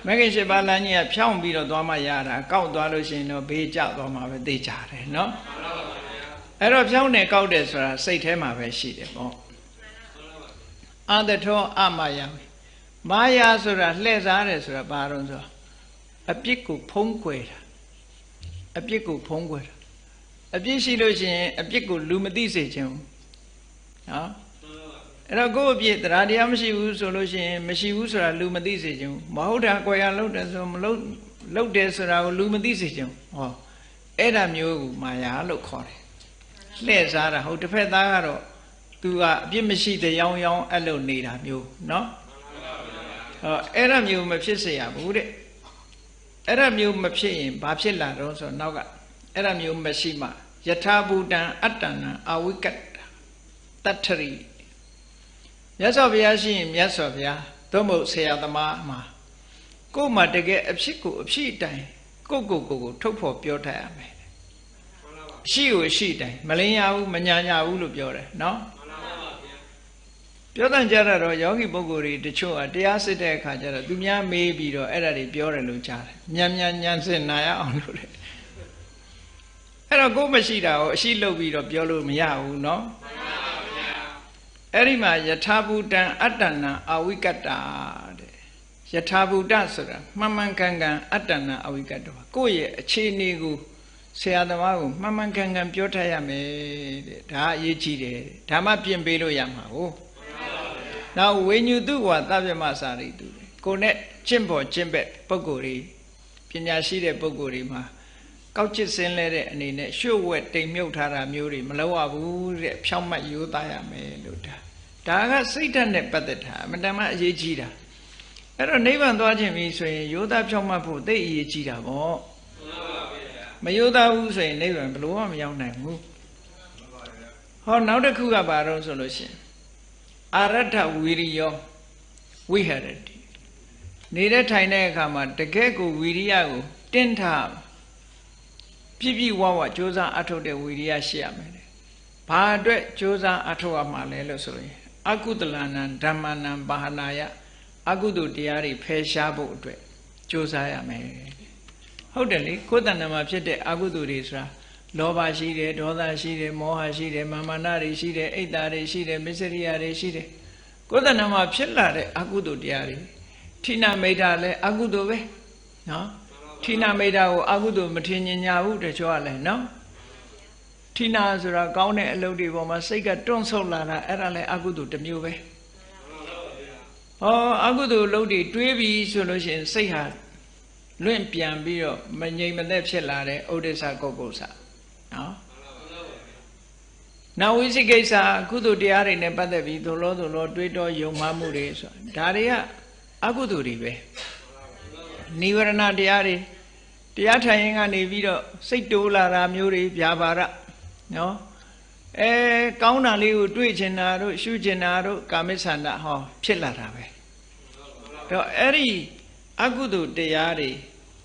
Speaker 1: မဂ္ဂင်၈ပါးလမ်းကြီးကဖြောင်းပြီးတော့သွားမှရတာကောက်သွားလို့ရှိရင်တော့ဘေးကျသွားမှာပဲသိကြတယ်နော်အဲ့တော့ဖြောင်းတယ်ကောက်တယ်ဆိုတာစိတ်ထဲမှာပဲရှိတယ်ပေါ့အတထောအမာယာမာယာဆိုတာလှည့်စားတယ်ဆိုတာဘာလို့ဆိုအပြစ်ကိုဖုံးကွယ်တာအပြစ်ကိုဖုံးကွယ်တာအပြစ်ရှိလို့ရှိရင်အပြစ်ကိုလူမသိစေခြင်းဘူးနော်အဲ့တော့ကိုယ့်အပြစ်တရားတရားမရှိဘူးဆိုလို့ရှိရင်မရှိဘူးဆိုတာလူမသိစေခြင်းဘူးမဟုတ်တာကွယ်ရလုပ်တယ်ဆိုမလုပ်တယ်ဆိုတာကိုလူမသိစေခြင်းဟောအဲ့ဒါမျိုးကိုမာယာလို့ခေါ်တယ်လှည့်စားတာဟုတ်တစ်ဖက်သားကတော့သူကအပြစ်မရှိတဲ့ရောင်းအဲ့လိုနေတာမျိုးနော်အဲ့ဒါမျိုးမဖြစ်စေရဘူးတဲ့အဲ့ဒါမျိုးမဖြစ်ရင်ဘာဖြစ်လာတော့ဆိုနောက်ကအဲ့ဒါမျိုးမရှိမှယထာဘူတံအတ္တနံအဝိကတ္တတ္ထရိမြတ်စွာဘုရားရှိရင်မြတ်စွာဘုရားသို့မဟုတ်ဆရာသမားမှာကိုယ်မှာတကယ်အဖြစ်ကိုအဖြစ်အတိုင်းကိုထုတ်ဖော်ပြောတတ်ရမယ်ရှိကိုရှိတိုင်းမလင်းရဘူးမညာညာဘူးလို့ပြောတယ်နော်ပြောတဲ့ကြတော့ယောဂီပုဂ္ဂိုလ်တွေတချို့ကတရားစစ်တဲ့အခါကျတော့သူများမေးပြီးတော့အဲ့ဒါတွေပြောတယ်လို့ကြားတယ်ညံစစ်နာရအောင်လို့လေအဲ့တော့ကိုယ်မရှိတာကိုအရှိလုပ်ပြီးတော့ပြောလို့မရဘူးနော်အဲ့ဒီမှာယထာဘူတံအတ္တနံအဝိကတ္တာတဲ့ယထာဘူတဆိုတာမှန်မှန်ကန်ကန်အတ္တနံအဝိကတ္တကိုယ့်ရဲ့အခြေအနေကိုဆရာသမားကိုမှန်မှန်ကန်ကန်ပြောတတ်ရမယ်တဲ့ဒါအရေးကြီးတယ်ဒါမှပြင်ပေးလို့ရမှာကိုနောက်ဝိညုတုဝါသဗ္ဗမစာရိတုကိုနဲ့ကျင့်ပေါ်ကျင့်ဘက်ပုဂ္ဂိုလ်တွေပညာရှိတဲ့ပုဂ္ဂိုလ်တွေမှာကောက်ကျစ်စင်းလဲတဲ့အနေနဲ့ရွှတ်ဝက်တိမ်မြုပ်ထားတာမျိုးတွေမလုပ်ရဘူးတဲ့ဖြောင့်မတ်ရိုးသားရမယ်လို့ဒါကစိတ်ဓာတ်နဲ့ပတ်သက်တာအမှန်တမ်းအရေးကြီးတာအဲ့တော့နိဗ္ဗာန်သွားခြင်းပြီဆိုရင်ရိုးသားဖြောင့်မတ်ဖို့သိအရေးကြီးတာပေါ့မရိုးသားဘူးဆိုရင်နိဗ္ဗာန်ဘယ်လိုမှမရောက်နိုင်ဘူးဟောနောက်တစ်ခုကဘာတော့ဆိုလို့ရှိရင်အာရထဝီရိယောဝိဟရတိနေတဲ့ထိုင်တဲ့အခါမှာတကယ်ကိုဝီရိယကိုတင်းထားပြည့်ပြည့်ဝဝကြိုးစားအထုတ်တဲ့ဝီရိယရှိရမယ်။ဘာအတွက်ကြိုးစားအထုတ်ရမှာလဲလို့ဆိုရင်အကုသလနံဓမ္မနံပါဟနာယအကုသိုလ်တရားတွေဖယ်ရှားဖို့အတွက်ကြိုးစားရမယ်။ဟုတ်တယ်လေကိုယ်တဏ္ဍာမှာဖြစ်တဲ့အကုသိုလ်တွေဆိုတာလောဘရှိတယ်ဒေါသရှိတယ်မောဟရှိတယ်မာမာနတွေရှိတယ်အိတ်တာတွေရှိတယ်မစ္စရိယတွေရှိတယ်ကိုယ်တဏ္ဍာမှာဖြစ်လာတဲ့အကုသိုလ်တရားတွေဌိနမိတ်တာလည်းအကုသိုလ်ပဲနော်ဌိနမိတ်တာကိုအကုသိုလ်မထင်ညာဘူးတချို့ကလည်းနော်ဌိနဆိုတာကောင်းတဲ့အလုပ်တွေပေါ်မှာစိတ်ကတွန့်ဆုတ်လာတာအဲ့ဒါလည်းအကုသိုလ်တစ်မျိုးပဲဟောအကုသိုလ်လုပ်တွေတွေးပြီးဆိုလို့ရှိရင်စိတ်ဟာလွင့်ပြန်ပြီးတော့မငြိမ်မသက်ဖြစ်လာတဲ့ဥဒိစ္စကုက္ကုဆာနော် နာဝိသိကိစ္စကုသိုလ်တရားတွေနဲ့ပတ်သက်ပြီးသို့လောတွေးတောယုံမှမှုတွေဆိုတာဒါတွေကအကုသိုလ်တွေပဲနိဝရဏတရားတွေတရားထိုင်ရင်ကနေပြီးတော့စိတ်တိုးလာတာမျိုးတွေဗျာပါဒနော်ကောင်းတာလေးကိုတွေးချင်တာတို့ရှုချင်တာတို့ကာမိဆန္ဒဟောဖြစ်လာတာပဲတော့အဲ့ဒီအကုသိုလ်တရားတွေ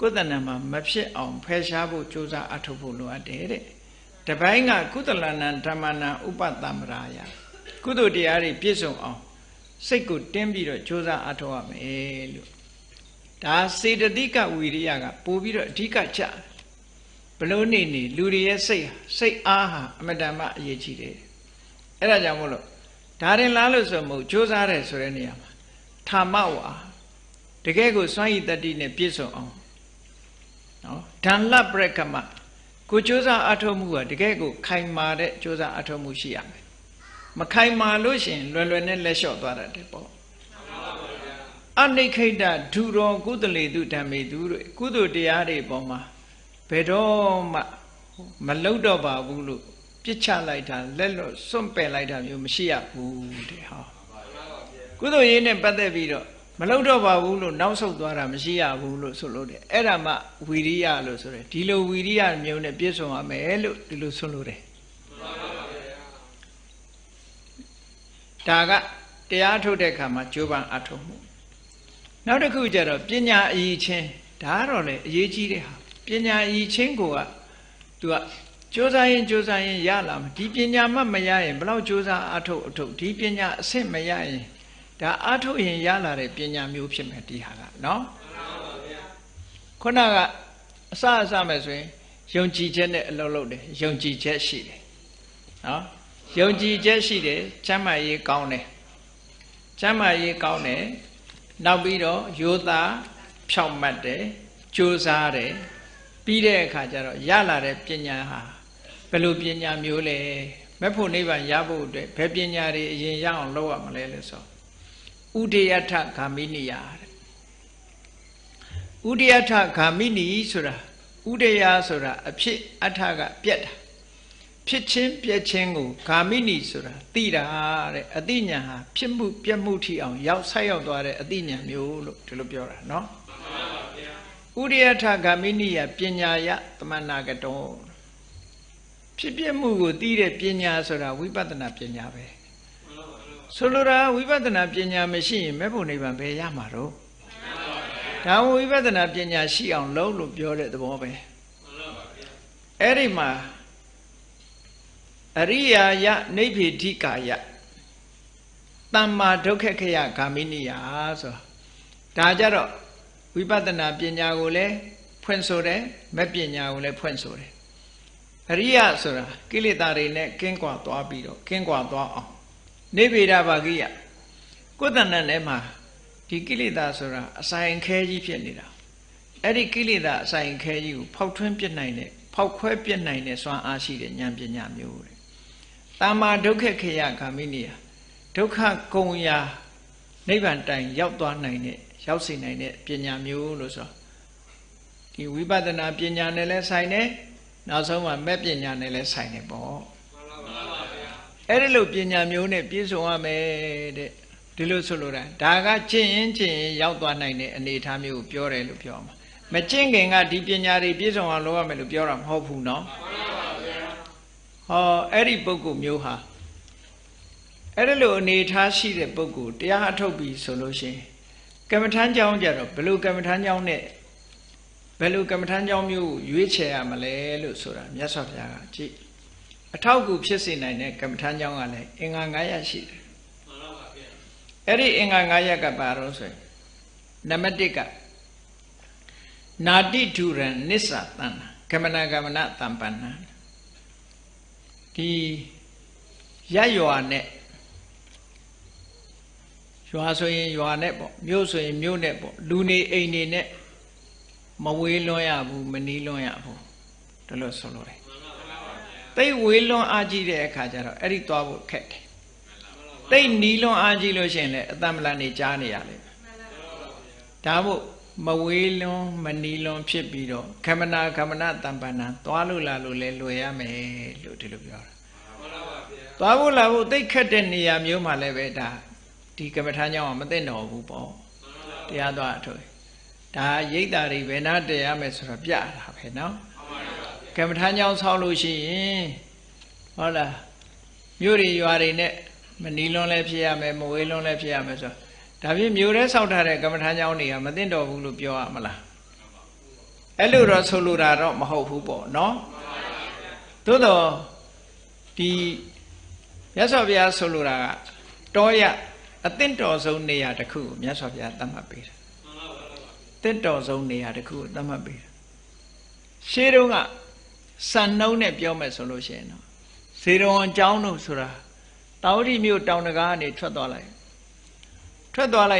Speaker 1: ကိုယ်တဏ္ဍာမှာမဖြစ်အောင်ဖယ်ရှားဖို့ကြိုးစားအထောက်ဖို့လိုအပ်တယ်တဲ့တပိုင်းကကုသလနံဓမ္မနံဥပတ္တမရာယကုသိုလ်တရားတွေပြည့်စုံအောင်စိတ်ကိုတင်းပြီးတော့ကြိုးစားအထောက်ရမယ်လို့ဒါစေတသိကဝီရိယကပို့ပြီးတော့အဓိကကျဘလို့နေလူတွေရဲ့စိတ်အားဟာအမတန်မှအရေးကြီးတယ်အဲ့ဒါကြောင့်မို့လို့ဒါရင်လားလို့ဆိုမို့ကြိုးစားတယ်ဆိုတဲ့နေရာမှာธรรมဝါတကယ်ကိုစွမ်းရည်တတ္တိနဲ့ပြည့်စုံအောင်နော်ဓာန်လပရကမကိုကြိုးစားအထောက်မှုကတကယ်ကိုခိုင်မာတဲ့ကြိုးစားအထောက်မှုရှိရမယ်မခိုင်မာလို့ရှင်လွယ်လွယ်နဲ့လက်လျှော့သွားတတ်တယ်ပေါ့အနိခိတဒုရောကုသလေတုဓမ္မေတုတို့ကုသိုလ်တရားတွေပေါ်မှာဘယ်တော့မှမလုံတော့ပါဘူးလို့ပြစ်ချလိုက်တာလက်လွတ်စွန့်ပယ်လိုက်တာမျိုးမရှိရဘူးတဲ့ဟောကုသိုလ်ရေးနဲ့ပတ်သက်ပြီးတော့မလုံတော့ပါဘူးလို့နောက်ဆုတ်သွားတာမရှိရဘူးလို့ဆိုလို့တယ်အဲ့ဒါမှဝီရိယလို့ဆိုတယ်ဒီလိုဝီရိယမျိုးနဲ့ပြည့်စုံရမယ်လို့ဒီလိုဆိုလို့တယ်ဒါကတရားထုတ်တဲ့အခါမှာကြိုးပမ်းအထောက်မှုနောက်တစ်ခုကျတော့ပညာအည်ချင်းဒါကတော့လေအရေးကြီးတဲ့ဟာပညာအည်ချင်းကိုကသူကကြိုးစားရင်ရလာမှာဒီပညာမှမရရင်ဘလောက်ကြိုးစားအထုတ်ဒီပညာအဆင့်မရရင်ဒါအထုတ်ရင်ရလာတဲ့ပညာမျိုးဖြစ်မယ်ဒီဟာကနော်ခုနကအစမယ်ဆိုရင်ယုံကြည်ချက်နဲ့အလုပ်လုပ်တယ်ယုံကြည်ချက်ရှိတယ်နော်ယုံကြည်ချက်ရှိတယ်ကျမ်းမာရေးကောင်းတယ်နောက်ပြီးတော့ယောသားဖြောင့်မတ်တယ်ကြိုးစားတယ်ပြီးတဲ့အခါကျတော့ရလာတဲ့ပညာဟာဘယ်လိုပညာမျိုးလဲမဲ့ဖို့နိဗ္ဗာန်ရဖို့အတွက်ဘယ်ပညာတွေအရင်ရအောင်လုပ်ရမလဲလို့ဆိုဥဒယထဂ ामि နိယတဲ့ဥဒယထဂ ामि နိဆိုတာဥဒယဆိုတာအဖြစ်အထကပြက်တာဖြစ်ချင်းပြက်ချင်းကိုဂ ामि နိဆိုတာသိတာတဲ့အသိဉာဏ်ဟာဖြစ်မှုပြက်မှုထိအောင်ဆိုက်ရောက်သွားတဲ့အသိဉာဏ်မျိုးလို့ဒီလိုပြောတာနော်ဥဒယထဂ ामि နိယပညာယသမဏဂတောဖြစ်ပြမှုကိုသိတဲ့ပညာဆိုတာဝိပဿနာပညာပဲဆိုလိုတာဝိပဿနာပညာမရှိရင်မဲ့ဖို့နိဗ္ဗာန်ဘယ်ရမှာတော့ဒါဝိပဿနာပညာရှိအောင်လုပ်လို့ပြောတဲ့သဘောပဲအဲ့ဒီမှာအရိယာယနိဗ္ဗေဒိကာယသမ္မာဒုက္ခခယဂ ामि နိယဆိုတာဒါကြတော့ဝိပဿနာပညာကိုလည်းဖွင့်ဆိုတယ်မဲ့ပညာကိုလည်းဖွင့်ဆိုတယ်အရိယဆိုတာကိလေသာတွေနဲ့ကင်းကွာသွားပြီးတော့ကင်းကွာသွားအောင်နိဗ္ဗေဒဘာဂိယကိုယ်တဏ္ဍနဲ့မှာဒီကိလေသာဆိုတာအဆိုင်ခဲကြီးဖြစ်နေတာအဲ့ဒီကိလေသာအဆိုင်ခဲကြီးကိုဖောက်ထွင်းပြစ်နိုင်တဲ့ဖောက်ခွဲပြစ်နိုင်တဲ့စွမ်းအားရှိတဲ့ဉာဏ်ပညာမျိုးတဲ့သမ္မာဒုက္ခခယဂ ामि နိယဒုက္ခကုံရာနိဗ္ဗာန်တိုင်ရောက်သွားနိုင်တဲ့ရောက်စေနိုင်တဲ့ပညာမျိုးလို့ဆိုဒီဝိပဿနာပညာနဲ့လည်းဆိုင်တယ်နောက်ဆုံးမှာမဲ့ပညာနဲ့လည်းဆိုင်တယ်ပေါ့အဲ့ဒီလိုပညာမျိုးနဲ့ပြည့်စုံရမယ်တဲ့ဒီလိုဆိုလိုတာဒါကကျင့်ရင်ရောက်သွားနိုင်တဲ့အနေအထားမျိုးကိုပြောတယ်လို့ပြောမှာမကျင့်ခင်ကဒီပညာတွေပြည့်စုံအောင်လုပ်ရမယ်လို့ပြောတာမဟုတ်ဘူးနော်ဟောအဲ့ဒီပုဂ္ဂိုလ်မျိုးဟာအဲ့ဒီလိုအနေအထားရှိတဲ့ပုဂ္ဂိုလ်တရားအထုတ်ပြီးဆိုလို့ရှိရင်ကမ္မထမ်းကြောင်းကြတော့ဘယ်လိုကမ္မထမ်းကြောင်းနဲ့ဘယ်လိုကမ္မထမ်းကြောင်းမျိုးရွေးချယ်ရမလဲလို့ဆိုတာမြတ်စွာဘုရားကကြည့်အထောက်အကူဖြစ်စေနိုင်တဲ့ကမ္မထမ်းကြောင်းကလည်းအင်္ဂါ9ရပ်ရှိတယ်အဲ့ဒီအင်္ဂါ9ရပ်ကဘာလို့ဆိုရင်နံပါတ်1ကနာတိဒုရံနစ္စတဏ္ဏကမ္မနာကမ္မနာတံပန္နဒီရရွာနဲ့ရွာဆိုရင်ရွာနဲ့ပေါ့မြို့ဆိုရင်မြို့နဲ့ပေါ့လူနေအိမ်နေနဲ့မဝေးလွန်းရဘူးမနီးလွန်းရဘူးဒါလို့ဆိုလို့တယ်တိတ်ဝေးလွန်းအားကြီးတဲ့အခါကျတော့အဲ့ဒီသွားဖို့ခက်တယ်တိတ်နီးလွန်းအားကြီးလို့ရှိရင်လည်းအတ္တမလနေကြားနေရလိမ့်မယ်ဒါမို့မဝေးလွန်းမနီးလွန်းဖြစ်ပြီးတော့ကမ္မနာတံပန္နသွားလို့လာလို့လဲလွယ်ရမယ်လို့ဒီလိုပြောတာ သွားဖို့လာဖို့သိခက်တဲ့နေရာမျိုးမှာလည်းပဲဒါဒီကမ္မထာကြောင့်မသိတော့ဘူးပေါ့တရားသွားအထုဒါရိတ်တာတွေဘယ်နာတရားမယ်ဆိုတော့ပြတာပဲနော်ကမ္မထာကြောင့်ဆောက်လို့ရှိရင်ဟုတ်လားမြို့တွေရွာတွေနဲ့မနီးလွန်းလည်းဖြစ်ရမယ်မဝေးလွန်းလည်းဖြစ်ရမယ်ဆိုဒါဖြင့်မြို့ထဲဆောက်ထားတဲ့ကမ္မထာကြောင့်တွေကမသိတော့ဘူးလို့ပြောရမလားအဲ့လိုတော့ဆိုလိုတာတော့မဟုတ်ဘူးပေါ့နော်သို့တော့ဒီမြတ်စွာဘုရားဆိုလိုတာကတောရအသင့်တော်ဆုံးနေရာတစ်ခုကိုမြတ်စွာဘုရားသတ်မှတ်ပေးတယ်သင့်တော်ဆုံးနေရာတစ်ခုကိုသတ်မှတ်ပေးတယ်ရှေးတုန်းကစံနှုံးနဲ့ပြောမယ်ဆိုလို့ရှိရင်တော့ဇေရဝံကျောင်းတို့ဆိုတာတာဝတိမြို့တောင်တကားကနေထွက်သွားလိုက်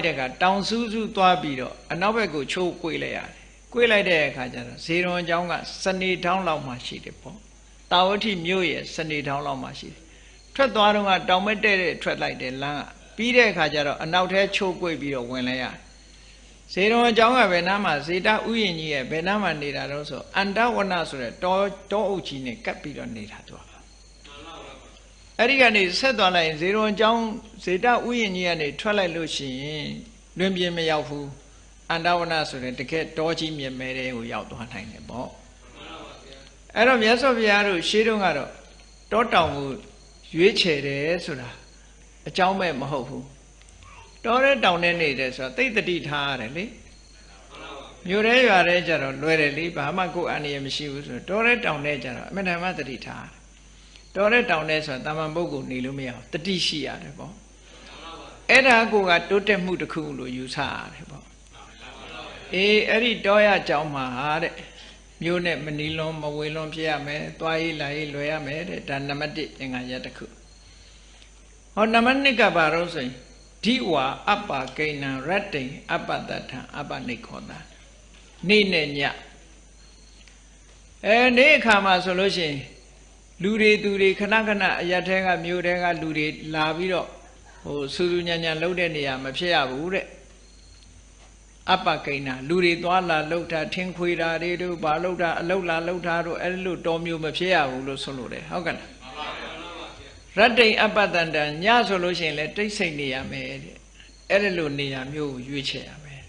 Speaker 1: တဲ့အခါတောင်စူးစူးသွားပြီးတော့အနောက်ဘက်ကိုချိုးကွေးလိုက်ရတယ်ကွေးလိုက်တဲ့အခါကျတော့ဇေရဝံကျောင်းကစနေထောင်းလောက်မှရှိတယ်ပေါ့တာဝတိမြို့ရဲ့စနေထောင်းလောက်မှရှိတယ်ထွက်သွားတော့ကတောင်မတဲ့ထွက်လိုက်တယ်လမ်းကပြီးတဲ့အခါကျတော့အနောက်ထဲချိုးကွေးပြီးတော့ဝင်လိုက်ရတယ်ဇေရဝံကျောင်းကဘယ်နားမှာဇေတဥယျာဉ်ကြီးရဲ့ဘယ်နားမှာနေတာတော့ဆိုအန္တဝနဆိုတဲ့တောအုပ်ကြီးနဲ့ကပ်ပြီးတော့နေတာသူကအဲ့ဒီကနေဆက်သွားလိုက်ဇေရဝံကျောင်းဇေတဥယျာဉ်ကြီးကနေထွက်လိုက်လို့ရှိရင်လွင်ပြင်မရောက်ဘူးအန္တဝနဆိုတဲ့တကယ်တောကြီးမြင်မဲတဲ့ကိုရောက်သွားနိုင်တယ်ပေါ့အဲ့တော့မြတ်စွာဘုရားတို့ရှေးတုန်းကတော့တောတောင်ကိုရွေးချယ်တယ်ဆိုတာအကြောင်းမဲ့မဟုတ်ဘူးတောထဲတောင်ထဲနေတယ်ဆိုတော့သိတ္တိထားရတယ်လေမြို့ထဲရွာထဲကျတော့လွယ်တယ်လေဘာမှကိုယ်အန္တရာယ်မရှိဘူးဆိုတော့တောထဲတောင်ထဲကျတော့အမှန်တမ်းသတိထားတောထဲတောင်ထဲဆိုတော့တာမန်ပုဂ္ဂိုလ်နေလို့မရဘူးတတိရှိရတယ်ပေါ့အဲ့ဒါကိုကတိုးတက်မှုတစ်ခုလို့ယူဆရတယ်ပေါ့အေးအဲ့ဒီတောရကြောင်းမှာတဲ့မြို့နဲ့မနီလွန်မဝေလွန်ဖြစ်ရမယ်သွားရေးလာရေးလွယ်ရမယ်တဲ့ဒါနံပါတ်1သင်္ခါရတစ်ခုဟောနံပါတ်2ကဘာလို့ဆိုရင်ဒီဝါအပ္ပကိဏံရတ္တိအပ္ပတထံအပ္ပနိခောတာနေ့နဲ့ညနေ့အခါမှာဆိုလို့ရှိရင်လူတွေသူတွေခဏခဏအရက်ထဲကမြို့ထဲကလူတွေလာပြီးတော့ဟိုစူးစူးညံ့ညံ့လှုပ်တဲ့နေရာမဖြစ်ရဘူးတဲ့အပ္ပကိဏလူတွေသွားလာလှုပ်တာထင်းခွေတာတွေတို့ဘာလှုပ်တာအလှုပ်လာလှုပ်တာတို့အဲ့လိုတော်မျိုးမဖြစ်ရဘူးလို့ဆိုလို့တယ်ဟုတ်ကဲ့ရတ္တိအပ္ပတန္တညဆိုလို့ရှိရင်လည်းတိတ်ဆိတ်နေရမယ်တဲ့အဲ့ဒီလိုနေရာမျိုးကိုရွေးချယ်ရမယ်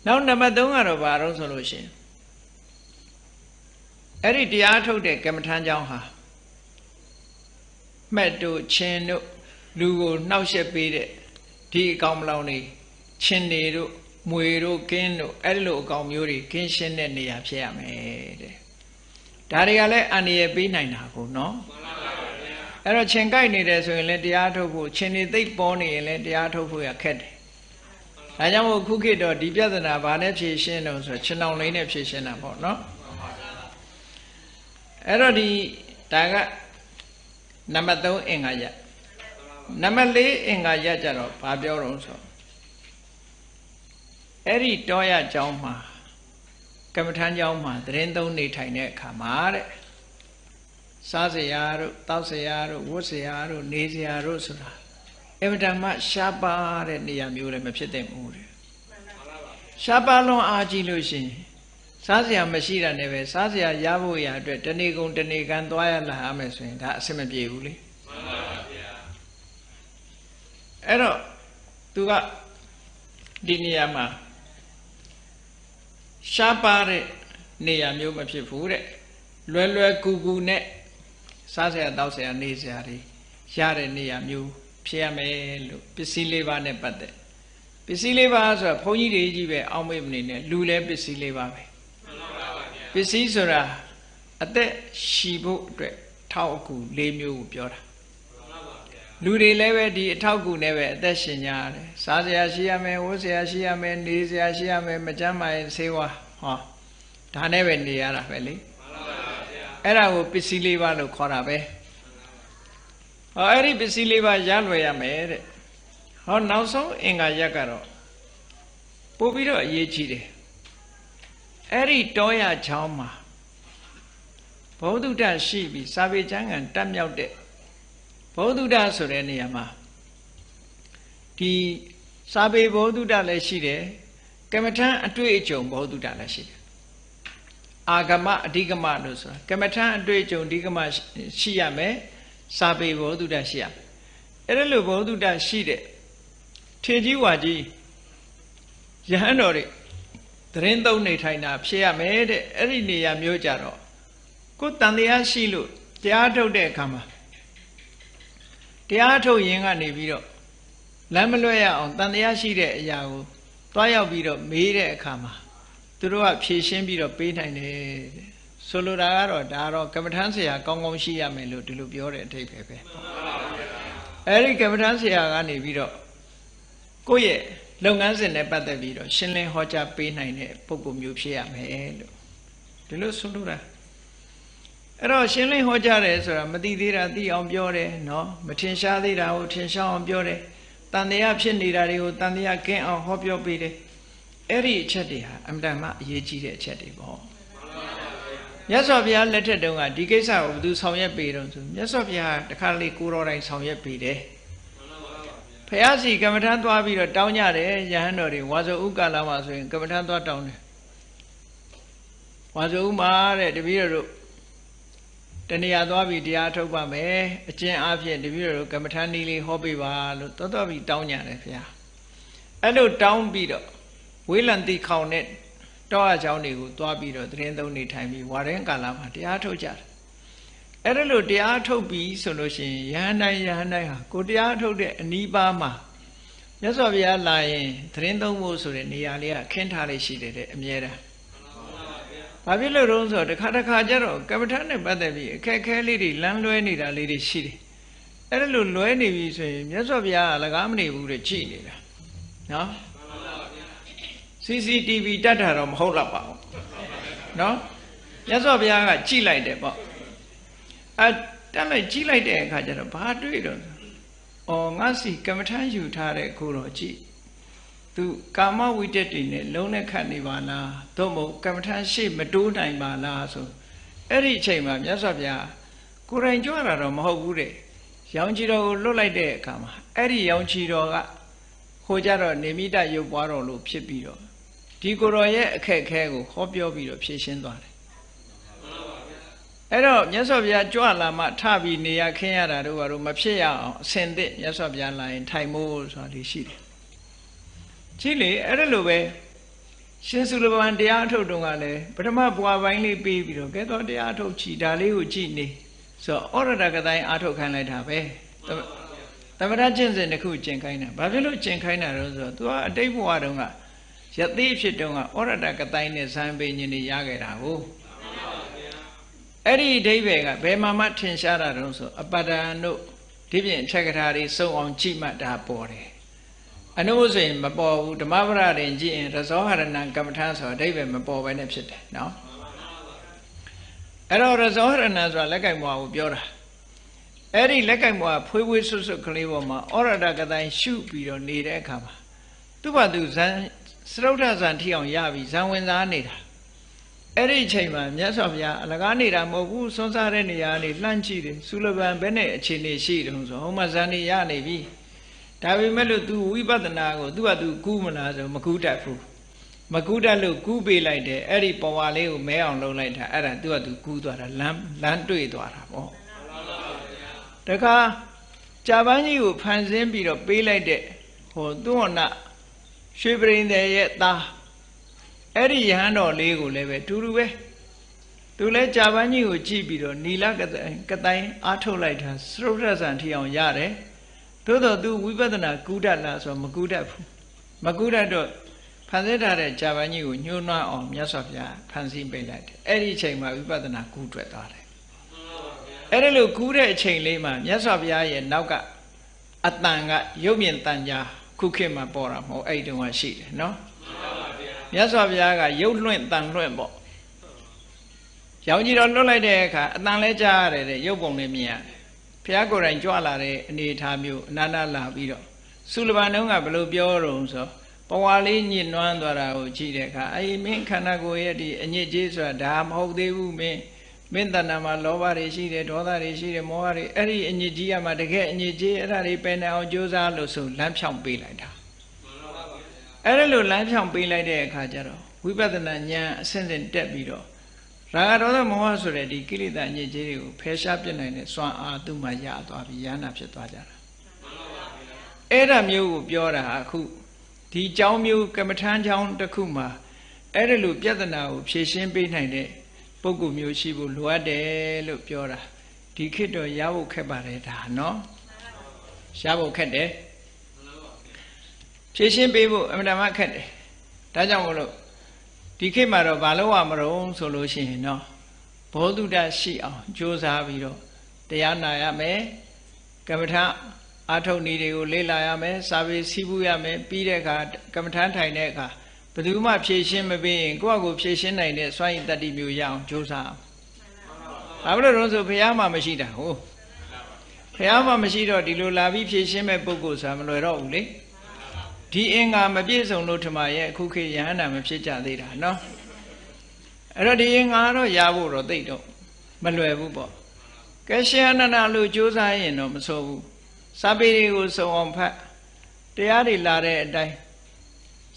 Speaker 1: နောက်နံပါတ်3ကတော့ဘာလို့ဆိုလို့ရှိရင်အဲ့ဒီတရားထုတ်တဲ့ကမ္မထမ်းကျောင်းဟာမှတ်တို့ချင်းတို့လူကိုနှောက်ယှက်ပေးတဲ့ဒီအကောင်မလောင်နေချင်းတွေတို့မွေတို့ကင်းတို့အဲ့လိုအကောင်မျိုးတွေကင်းရှင်းတဲ့နေရာဖြစ်ရမယ်တဲ့ဒါတွေကလည်းအန္တရာယ်ပေးနိုင်တာကိုနော်အဲ့တော့ချင်းကြိုက်နေတယ်ဆိုရင်လည်းတရားထုတ်ဖို့ချင်းတွေသိပ်ပေါ်နေရင်လည်းတရားထုတ်ဖို့ရခက်တယ်ဒါကြောင့်မို့ခုခေတ်တော့ဒီပြဿနာဘာနဲ့ဖြေရှင်းတော့ဆိုချင်းအောင်လေးနဲ့ဖြေရှင်းတာပေါ့နော်အဲ့တော့ဒီဒါကနံပါတ်3အင်္ဂါရနံပါတ်4အင်္ဂါရကြတော့ဘာပြောတော့ဆိုအဲ့ဒီတောရကျောင်းမှာကမ္မထမ်းကျောင်းမှာသတင်းသုံးနေထိုင်တဲ့အခါမှာတဲ့စားစရာတို့တောက်စရာတို့ဝတ်စရာတို့နေစရာတို့ဆိုတာအမှန်တမ်းရှားပါတဲ့နေရာမျိုးလည်းမဖြစ်သင့်ဘူးတဲ့ရှားပါလွန်အားကြီးလို့ရှိရင်စားစရာမရှိတာနဲ့ပဲစားစရာရဖို့ရအတွက်တနေ့ကုန်တနေ့ကန်သွားရလာရမယ်ဆိုရင်ဒါအဆင်မပြေဘူးလေမှန်ပါဗျာအဲ့တော့သူကဒီနေရာမှာရှားပါတဲ့နေရာမျိုးမဖြစ်ဘူးတဲ့လွယ်လွယ်ကူကူနဲ့စားစရာတောက်စရာနေစရာတွေရတဲ့နေရာမျိုးဖြစ်ရမယ်လို့ပစ္စည်း၄ပါးနဲ့ပတ်သက်ပစ္စည်း၄ပါးဆိုတာဘုန်းကြီးတွေကြီးပဲအောက်မေ့မနေနဲ့လူလည်းပစ္စည်း၄ပါးပဲပစ္စည်းဆိုတာအသက်ရှည်ဖို့အတွက်ထောက်အကူ၄မျိုးကိုပြောတာလူတွေလည်းပဲဒီအထောက်အကူနဲ့ပဲအသက်ရှင်ကြရတယ်စားစရာရှိရမယ်ဝတ်စရာရှိရမယ်နေစရာရှိရမယ်မကျန်းမာရင်ဆေးဝါးဟောဒါနဲ့ပဲနေရတာပဲလေအဲ့ဒါကိုပစ္စည်း၄ပါးလို့ခေါ်တာပဲဟောအဲ့ဒီပစ္စည်း၄ပါးရလွယ်ရမယ်တဲ့ဟောနောက်ဆုံးအင်္ဂါရက်ကတော့ပို့ပြီးတော့အရေးကြီးတယ်အဲ့ဒီတောရချောင်းမှာဘုဒ္ဓရှိပြီးစာပေကျမ်းဂန်တက်မြောက်တဲ့ဘုဒ္ဓဆိုတဲ့နေရာမှာဒီစာပေဘုဒ္ဓလည်းရှိတယ်ကမ္မထမ်းအတွေ့အကြုံဘုဒ္ဓလည်းရှိတယ်အာဂမအဓိကမလို့ဆိုတာကမ္မထမ်းအတွေ့အကြုံအဓိကမရှိရမယ် စာပေဘောဓုတ္တရှိရအဲ့ဒါလိုဘောဓုတ္တရှိတဲ့ထေကြီးဝါကြီးယဟန်တော်တွေသတင်းသုံးနေထိုင်တာဖြစ်ရမယ်တဲ့အဲ့ဒီနေရာမျိုးကြတော့ကိုယ်တန်တရားရှိလို့တရားထုတ်တဲ့အခါမှာတရားထုတ်ရင်ကနေပြီးတော့လမ်းမလွဲရအောင်တန်တရားရှိတဲ့အရာကိုတွားရောက်ပြီးတော့မေးတဲ့အခါမှာသူတို့ကဖြေရှင်းပြီးတော့ပေးနိုင်တယ်ဆိုလိုတာကတော့ဒါတော့ကမ္မထမ်းဆရာကောင်းကောင်းရှိရမယ်လို့ဒီလိုပြောတဲ့အထိပ္ပယ်ပဲအဲ့ဒီကမ္မထမ်းဆရာကနေပြီးတော့ကိုယ့်ရဲ့လုပ်ငန်းစဉ်နဲ့ပတ်သက်ပြီးတော့ရှင်းလင်းဟောကြားပေးနိုင်တဲ့ပုဂ္ဂိုလ်မျိုးဖြစ်ရမယ်လို့ဒီလိုဆိုလိုတာအဲ့တော့ရှင်းလင်းဟောကြားတယ်ဆိုတာမသိသေးတာသိအောင်ပြောတယ်နော်မထင်ရှားသေးတာကိုထင်ရှားအောင်ပြောတယ်တန်တရားဖြစ်နေတာတွေကိုတန်တရားကင်းအောင်ဟောပြောပေးတယ်အဲ့ဒီအချက်တွေဟာအမှန်တမ်းအရေးကြီးတဲ့အချက်တွေပေါ့မြတ်စွာဘုရားလက်ထက်တုန်းကဒီကိစ္စကိုဘယ်သူဆောင်ရွက်ပေးတော့ဆိုမြတ်စွာဘုရားတခါလေကိုတော်တိုင်ဆောင်ရွက်ပေးတယ်ဘုရားစီကမ္မထမ်းသွားပြီးတော့တောင်းကြတယ်ယဟန်တော်တွေဝါဆိုဥကာလမှာဆိုရင်ကမ္မထမ်းသွားတောင်းတယ်ဝါဆိုဥမှာတဲ့တပည့်တော်တို့တဏှာသွားပြီးတရားထုတ်ပါမယ်အကျဉ်းအားဖြင့်တပည့်တော်တို့ကမ္မထမ်းနည်းလေးဟောပေးပါလို့တော်ပြီးတောင်းကြတယ်ဘုရားအဲ့လိုတောင်းပြီးတော့ဝေးလံတိခေါင်နဲ့တောအကြောင်းတွေကိုသွားပြီးတော့သတင်းသုံးနေထိုင်ပြီးဝါရင်ကာလမှာတရားထုတ်ကြတယ်အဲ့ဒါလို့တရားထုတ်ပြီးဆိုလို့ရှိရင်ယဟန်တိုင်းဟာကိုတရားထုတ်တဲ့အနီးပါးမှာမြတ်စွာဘုရားလာရင်သတင်းသုံးဖို့ဆိုတဲ့နေရာလေးကခင်းထားလေးရှိတယ်တဲ့အမြဲတမ်းဘာဖြစ်လို့တုံးဆိုတော့တစ်ခါကျတော့ကမ္မထမ်းနဲ့ပတ်သက်ပြီးအခက်အခဲလေးတွေလမ်းလွဲနေတာလေးတွေရှိတယ်အဲ့ဒါလို့လွဲနေပြီဆိုရင်မြတ်စွာဘုရားကလကားမနေဘူးတဲ့ကြည့်နေတာနော်CCTV တတ်တာတော့မဟုတ်တော့ပါဘူးနော်မြတ်စွာဘုရားကကြည့်လိုက်တယ်ပေါ့တက်လိုက်ကြည့်လိုက်တဲ့အခါကျတော့ဘာတွေ့တော့ငါစီကမ္မထမ်းယူထားတဲ့ကိုတော့ကြည့်သူကာမဝိတ္တတွေနဲ့လုံးနဲ့ခတ်နေပါလားသို့မဟုတ်ကမ္မထမ်းရှေ့မတိုးနိုင်ပါလားဆိုအဲ့ဒီအချိန်မှာမြတ်စွာဘုရားကိုယ်တိုင်ကြွတာတော့မဟုတ်ဘူးတဲ့ရောင်ချီတော်ကိုလွတ်လိုက်တဲ့အခါမှာအဲ့ဒီရောင်ချီတော်ကဟိုကြတော့နေမိတရုပ်ပွားတော်လို့ဖြစ်ပြီးတော့ဒီကိုယ်တော်ရဲ့အခက်အခဲကိုဟောပြောပြီးတော့ဖြေရှင်းသွားတယ်အဲ့တော့မြတ်စွာဘုရားကြွလာမှထပြီးနေရခင်းရတာတို့ကတော့မဖြစ်ရအောင်အစင်သစ်မြတ်စွာဘုရားလာရင်ထိုင်မိုးဆိုတာလေးရှိတယ်ကြည့်လေအဲ့ဒါလိုပဲရှင်စုလပန်တရားအထုတ်တုန်းကလည်းပထမဘွားပိုင်းလေးပြီးပြီးတော့ကဲတော့တရားအထုတ်ကြည့်ဒါလေးကိုကြည့်နေဆိုတော့ဩရတကတိုင်းအထုတ်ခိုင်းလိုက်တာပဲသမထကျင့်စဉ်တစ်ခုကျင့်ခိုင်းတာဘာဖြစ်လို့ကျင့်ခိုင်းတာလဲဆိုတော့ तू ကအတိတ်ဘဝတုန်းကယသိဖြစ်တုန်းကဩရတကတိုင်းနဲ့ဇံပေညင်တွေရခဲ့တာကိုအဲ့ဒီအဓိပ္ပာယ်ကဘယ်မှာမှထင်ရှားတာတုံးဆိုအပတ္တန်တို့ဒီပြင်အထက်ကထာတွေစုံအောင်ကြည့်မှဒါပေါ်တယ်အနုဆိုရင်မပေါ်ဘူးဓမ္မပဒရင်ကြည့်ရင်ရဇောဟရဏံကမ္မထာဆိုအဓိပ္ပာယ်မပေါ်ဘဲနဲ့ဖြစ်တယ်နော်အဲ့တော့ရဇောဟရဏဆိုတာလက်ကင်ဘွားကိုပြောတာအဲ့ဒီလက်ကင်ဘွားဖွေးဖွေးဆွတ်ဆွတ်ကလေးပေါ်မှာဩရတကတိုင်းရှုပြီးတော့နေတဲ့အခါမှာသူ့ဘာသူဇံစရုဒ္ဓဇံထိအောင်ရပြီးဇံဝင်စားနေတာအဲ့ဒီအချိန်မှာမြတ်စွာဘုရားအလကားနေတာမဟုတ်ဘူးစွန်းစားတဲ့နေရာနေလှမ်းကြည့်တယ်သုလပံဘယ်နဲ့အခြေအနေရှိတုံးဆိုဟိုမှာဇန်နေရနေပြီဒါပေမဲ့လို့ तू ဝိပဿနာကို तू က तू ကူးမလားဆိုမကူးတတ်ဘူးမကူးတတ်လို့ကူးပေးလိုက်တယ်အဲ့ဒီပဝါလေးကိုမဲအောင်လုပ်လိုက်တာအဲ့ဒါ तू က तू ကူးသွားတာလမ်းတွေ့သွားတာပေါ့တခါကြာပန်းကြီးကိုဖန်ဆင်းပြီးတော့ပေးလိုက်တဲ့ဟိုသူ့ဟောနာရွှေပရိသေရဲ့သားအဲ့ဒီယဟန်တော်လေးကိုလည်းပဲတူတူပဲသူလည်းကြာပန်းကြီးကိုကြည့်ပြီးတော့နီလကတိုင်းအားထုတ်လိုက်တာစရုဒ္ဓဇံထိအောင်ရတယ်သို့တော့သူဝိပဿနာကူးတတ်လားဆိုမကူးတတ်ဘူးမကူးတတ်တော့ဖန်ဆင်းထားတဲ့ကြာပန်းကြီးကိုညှိုးနွမ်းအောင်မြတ်စွာဘုရားဖန်ဆင်းပေးလိုက်တယ်အဲ့ဒီအချိန်မှာဝိပဿနာကူးတွေ့သွားတယ်အဲ့ဒါလို့ကူးတဲ့အချိန်လေးမှာမြတ်စွာဘုရားရဲ့နောက်ကအတန်ကရုပ်မြင်တန်ကြားခုခေတ်မှာပေါ်တာမဟုတ်အဲ့ဒီတုန်းကရှိတယ်နော်မြတ်စွာဘုရားကရုပ်လွင့်တန်လွင့်ပေါ့ရောင်ကြီးတော်လွတ်လိုက်တဲ့အခါအတန်လဲကြားရတယ်တဲ့ရုပ်ပုံလေးမြင်ရတယ်ဘုရားကိုယ်တိုင်ကြွလာတဲ့အနေအထားမျိုးအနန္တလာပြီးတော့သုလပန်တုန်းကဘယ်လိုပြောတော့ဆိုပဝါလေးညှဉ်းနှွမ်းသွားတာကိုကြည့်တဲ့အခါအေးမင်းခန္ဓာကိုယ်ရဲ့ဒီအညစ်အကြေးဆိုတာဒါမဟုတ်သေးဘူးမင်းတဏ္ဍာမှာလောဘတွေရှိတယ်ဒေါသတွေရှိတယ်မောဟတွေအဲ့ဒီအညစ်အကြေးကမှတကယ်အညစ်အကြေးအဲ့ဒါတွေပယ်နေအောင်ကြိုးစားလို့ဆိုလမ်းဖြောင်းပေးလိုက်တာအဲ့ဒါလိုလမ်းဖြောင်းပေးလိုက်တဲ့အခါကျတော့ဝိပဿနာဉာဏ်အစဉ်စဉ်တက်ပြီးတော့ ရာဂဒေါသမောဟဆိုတဲ့ဒီကိလေသာအညစ်အကြေးတွေကိုဖယ်ရှားပြစ်နိုင်တဲ့စွမ်းအားသူ့မှာရသွားပြီးယန္နာဖြစ်သွားကြတာအဲ့ဒါမျိုးကိုပြောတာဟာအခုဒီเจ้าမျိုးကမ္မထမ်းเจ้าတစ်ခုမှာအဲ့ဒါလိုပြဿနာကိုဖြေရှင်းပေးနိုင်တဲ့ပုဂ္ဂိုလ်မျိုးရှိဖို့လိုအပ်တယ်လို့ပြောတာဒီခေတ်တော့ရဖို့ခက်ပါတယ်ဒါနော်ရဖို့ခက်တယ်ဖြေရှင်းပေးဖို့အမှန်တမ်းခက်တယ်ဒါကြောင့်မို့လို့ဒီခေတ်မှာတော့ဘာလို့ရမလို့ဆိုလို့ရှိရင်နော်ဘောဓုတရှိအောင်ကြိုးစားပြီးတော့တရားနာရမယ်ကမ္မထအာထုတ်နည်းတွေကိုလေ့လာရမယ်စာပေစီးပူးရမယ်ပြီးတဲ့အခါကမ္မထထိုင်တဲ့အခါဘယ်သူမှဖြေရှင်းမပေးရင်ကိုယ့်အကိုဖြေရှင်းနိုင်တဲ့စွမ်းရည်တတ္တိမျိုးရအောင်ကြိုးစားအောင်ဘာလို့လဲဆိုဘုရားမှမရှိတာဟုတ်ဘုရားမှမရှိတော့ဒီလိုလာပြီးဖြေရှင်းမဲ့ပုဂ္ဂိုလ်ဆိုတာမလွယ်တော့ဘူးလေဒီအင်္ဂါမပြည့်စုံလို့ထမရဲ့အခုခေတ်ယဟန္တာမဖြစ်ကြသေးတာနော်အဲ့တော့ဒီအင်္ဂါတော့ရဖို့တော့သိတော့မလွယ်ဘူးပေါ့ကဲရှင်အနန္ဒလို့ကြိုးစားရင်တော့မဆိုးဘူးစာပေတွေကိုစုံအောင်ဖတ်တရားတွေလာတဲ့အတိုင်း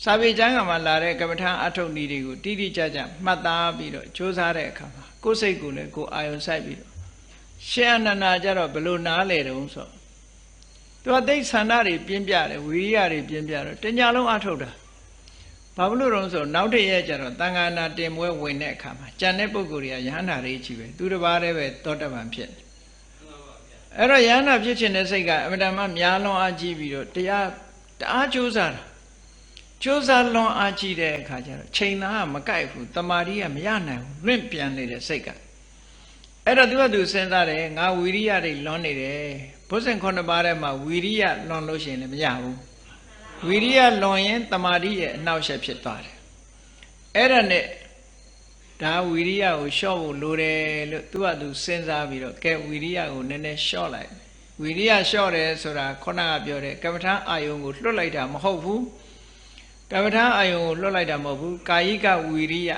Speaker 1: စာပေကျမ်းကမှလာတဲ့ကမ္မထာအထုတ်နည်းတွေကိုတိတိကျကျမှတ်သားပြီးတော့ကြိုးစားတဲ့အခါမှာကိုယ်စိတ်ကိုလည်းကိုယ်အာရုံစိုက်ပြီးတော့ရှင်အနန္ဒကြတော့ဘယ်လိုနားလဲတုံးဆိုသူကသိဆန္ဒတွေပြင်းပြတယ်ဝိရိယတွေပြင်းပြတော့တညာလုံးအထုတ်တာဘာလို့တုံးဆိုနောက်တည့်ရဲ့ကျတော့သံဃာနာတင်ပွဲဝင်တဲ့အခါမှာကြံတဲ့ပုဂ္ဂိုလ်တွေကယဟန္တာတွေကြီးပဲသူတစ်ပါးတည်းပဲသောတပန်ဖြစ်အဲ့တော့ယဟန္တာဖြစ်ခြင်းတဲ့စိတ်ကအမှန်တမ်းများလွန်အားကြီးပြီးတော့တရားတအားကြိုးစားတာကြိုးစားလွန်အားကြီးတဲ့အခါကျတော့ချိန်သားကမကိုက်ဘူးတမာတိကမရနိုင်ဘူးလွင့်ပြန်နေတဲ့စိတ်ကအဲ့တော့သူကသူစဉ်းစားတယ်ငါဝီရိယတွေလွန်နေတယ်ဘုဇင်9ပါးထဲမှာဝီရိယလွန်လို့ရှိရင်လည်းမရဘူးဝီရိယလွန်ရင်တမာတိရဲ့အနှောက်အယှက်ဖြစ်သွားတယ်အဲ့ဒါနဲ့ဒါဝီရိယကိုလျှော့ဖို့လိုတယ်လို့သူကသူစဉ်းစားပြီးတော့ကဲဝီရိယကိုနည်းနည်းလျှော့လိုက်ဝီရိယလျှော့တယ်ဆိုတာခုနကပြောတဲ့ကမ္မထာအာယုံကိုလွတ်လိုက်တာမဟုတ်ဘူးကမ္မထာအာယုံကိုလွတ်လိုက်တာမဟုတ်ဘူးကာယိကဝီရိယ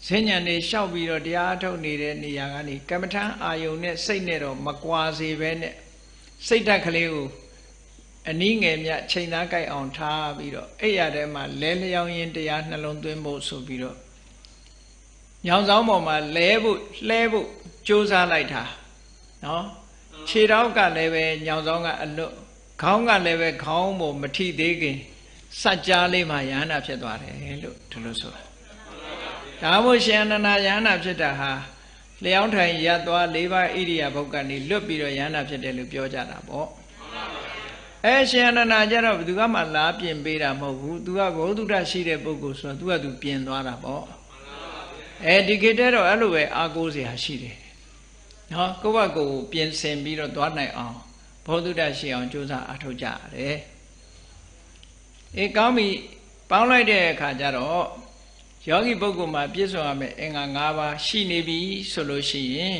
Speaker 1: ဈဉ္ဉံတွေလျှောက်ပြီးတော့တရားထုတ်နေတဲ့နေရာကနေကမ္မထာအာယုံနဲ့စိတ်နဲ့တော့မကွာစေပဲနဲ့စိတ်ဓာတ်ကလေးကိုအနည်းငယ်မြချိန်သားကြိုက်အောင်ထားပြီးတော့အဲ့ရထဲမှာလဲလျောင်းရင်တရားနှလုံးသွင်းဖို့ဆိုပြီးတော့ညောင်ဆောင်ပေါ်မှာလဲဖို့လှဲဖို့ကြိုးစားလိုက်တာနော်ခြေထောက်ကလည်းပဲညောင်ဆောင်ကအလွတ်ခေါင်းကလည်းပဲခေါင်းပေါ်မထိသေးခင်စัจ जा လေးမှာယဟန္တာဖြစ်သွားတယ်လို့ဒီလိုဆိုတာဒါမို့ရှင်အနန္ဒယဟန္တာဖြစ်တာဟာလျောင်းထိုင်ရသွား၄ပါးဣရိယာပုဂ္ဂကနေလွတ်ပြီးတော့ယဟန္တာဖြစ်တယ်လို့ပြောကြတာပေါ့ရှင်အနန္ဒကျတော့ဘယ်သူမှလာပြင်ပေးတာမဟုတ်ဘူးသူကဘောဓုတရှိတဲ့ပုဂ္ဂိုလ်ဆိုတော့သူကသူပြင်သွားတာပေါ့ဒီခေတ်တည်းတော့အဲ့လိုပဲအာကိုးစရာရှိတယ်နော်ကိုယ့်ဘက်ကိုပြင်ဆင်ပြီးတော့သွားနိုင်အောင်ဘောဓုတရှိအောင်ကြိုးစားအားထုတ်ကြရတယ်ကောင်းပြီပေါင်းလိုက်တဲ့အခါကျတော့ယောဂီပုဂ္ဂိုလ်မှာပြည့်စုံရမယ့်အင်္ဂါ၅ပါးရှိနေပြီဆိုလို့ရှိရင်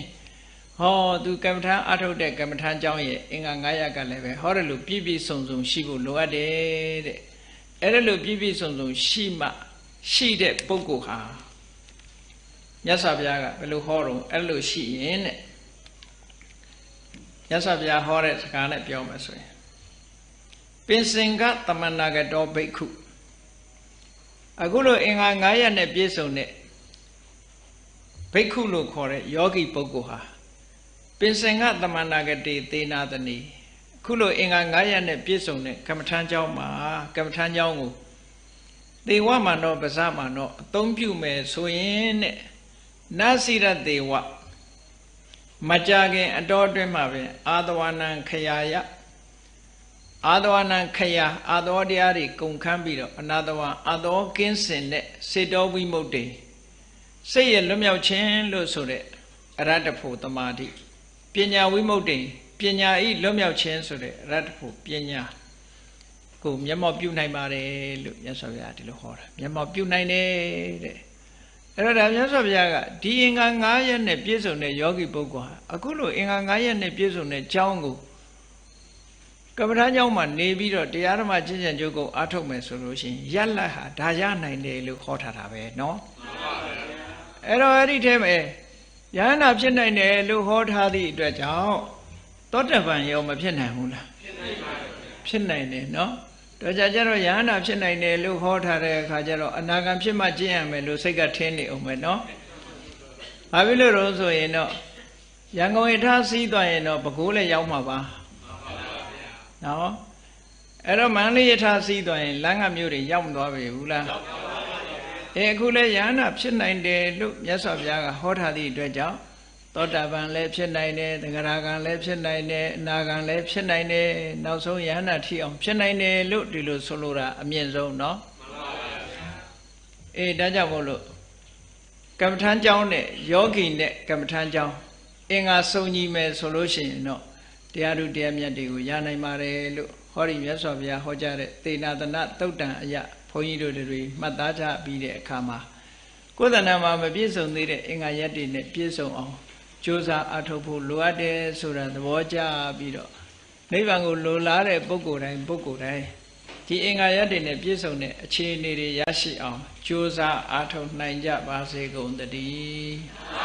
Speaker 1: ဟောသူကမ္မထာအထုတ်တဲ့ကမ္မထာเจ้าရဲ့အင်္ဂါ၅ရပ်ကလည်းပဲဟောတယ်လို့ပြည့်ပြည့်စုံစုံရှိဖို့လိုအပ်တယ်တဲ့အဲ့ဒါလို့ပြည့်ပြည့်စုံစုံရှိမှရှိတဲ့ပုဂ္ဂိုလ်ဟာမြတ်စွာဘုရားကဘယ်လိုဟောတော့အဲ့လိုရှိရင်တဲ့မြတ်စွာဘုရားဟောတဲ့စကားနဲ့ပြောမယ်ဆိုရင်ပင်စင်ကတမနာကတောဘိက္ခုအခုလိုအင်္ဂါ၅ရပ်နဲ့ပြည့်စုံတဲ့ဘိက္ခုလို့ခေါ်တဲ့ယောဂီပုဂ္ဂိုလ်ဟာပင်စင်ကတမနာကတိသေနာတနီအခုလိုအင်္ဂါ၅ရပ်နဲ့ပြည့်စုံတဲ့ကမ္မထမ်းကျောင်းမှာကမ္မထမ်းကျောင်းကိုသေဝမနောပဇမနောအသုံးပြုမယ်ဆိုရင်တဲ့နစိရတေဝမကြခင်အတော်အတွင်းမှာပဲအာသဝနံခယာယအာသဝနံခယာအာသောတရားတွေကုန်ခန်းပြီးတော့အနာသဝအာသောကင်းစင်တဲ့စေတောဝိမု ക്തി စိတ်ရဲ့လွတ်မြောက်ခြင်းလို့ဆိုတဲ့အရတ္တဖို့တမာတိပညာဝိမု ക്തി ပညာဤလွတ်မြောက်ခြင်းဆိုတဲ့အရတ္တဖို့ပညာကိုမျက်မှောက်ပြုနိုင်ပါတယ်လို့မြတ်စွာဘုရားဒီလိုဟောတာမျက်မှောက်ပြုနိုင်တယ်တဲ့အဲ့တော့ဒါမြတ်စွာဘုရားကဒီအင်္ဂါ၅ရပ်နဲ့ပြည့်စုံတဲ့ယောဂီပုဂ္ဂိုလ်ဟာအခုလိုအင်္ဂါ၅ရပ်နဲ့ပြည့်စုံတဲ့ကျောင်းကိုကမ္မထာကျောင်းမှာနေပြီးတော့တရားဓမ္မကျင့်ကြံကြိုးကိုအားထုတ်မယ်ဆိုလို့ရှိရင်ယက်လက်ဟာဒါရနိုင်တယ်လို့ခေါ်ထားတာပဲเนาะအဲ့တော့အဲ့ဒီထဲမှာယဟန္တာဖြစ်နိုင်တယ်လို့ဟောထားသည့်အတွက်ကြောင့်သောတပန်ရောမဖြစ်နိုင်ဘူးလားဖြစ်နိုင်တယ်เนาะတော့ကြတော့ယဟန္တာဖြစ်နိုင်တယ်လို့ဟောထားတဲ့အခါကျတော့အနာဂံဖြစ်မှကျင့်ရမယ်လို့စိတ်ကထင်းနေအောင်ပဲเนาะ ဘာဖြစ်လို့တော့ဆိုရင်တော့ရန်ကုန်ရထားစီးသွားရင်တော့ပဲခူးလည်းရောက်မှာပါနော်အဲ့တော့မန္တလေးရထားစီးသွားရင်လမ်းကမြို့တွေရောက်မသွားပြီဘူးလားအခုလည်းယန္တာဖြစ်နိုင်တယ်လို့မြတ်စွာဘုရားကဟောထားသည့်အတွက်ကြောင့်သောတာပန်လည်းဖြစ်နိုင်တယ်သဂရဂံလည်းဖြစ်နိုင်တယ်အနာဂံလည်းဖြစ်နိုင်တယ်နောက်ဆုံးယန္တာထိအောင်ဖြစ်နိုင်တယ်လို့ဒီလိုဆိုလိုတာအမြင့်ဆုံးเนาะဒါကြောင့်မို့လို့ကမ္မထမ်းကျောင်းနဲ့ယောဂီနဲ့ကမ္မထမ်းကျောင်းအင်္ဂါစုံညီမယ်ဆိုလို့ရှိရင်တော့တရားဓုတရားမြတ်တွေကိုရနိုင်ပါတယ်လို့ဟောဒီမြတ်စွာဘုရားဟောကြားတဲ့သေနာတနာသုတ်တံအယဘုန်းကြီးတို့တွေမှတ်သားကြပြီးတဲ့အခါမှာကိုယ်တဏ္ဍာမှာမပြည့်စုံသေးတဲ့အင်္ဂါရက်တွေနဲ့ပြည့်စုံအောင်ကြိုးစားအထောက်ဖို့လိုအပ်တယ်ဆိုတာသဘောကျပြီးတော့နိဗ္ဗာန်ကိုလိုလားတဲ့ပုဂ္ဂိုလ်တိုင်းဒီအင်္ဂါရက်တွေနဲ့ပြည့်စုံတဲ့အခြေအနေတွေရရှိအောင်ကြိုးစားအားထုတ်နိုင်ကြပါစေကုန်သတည်း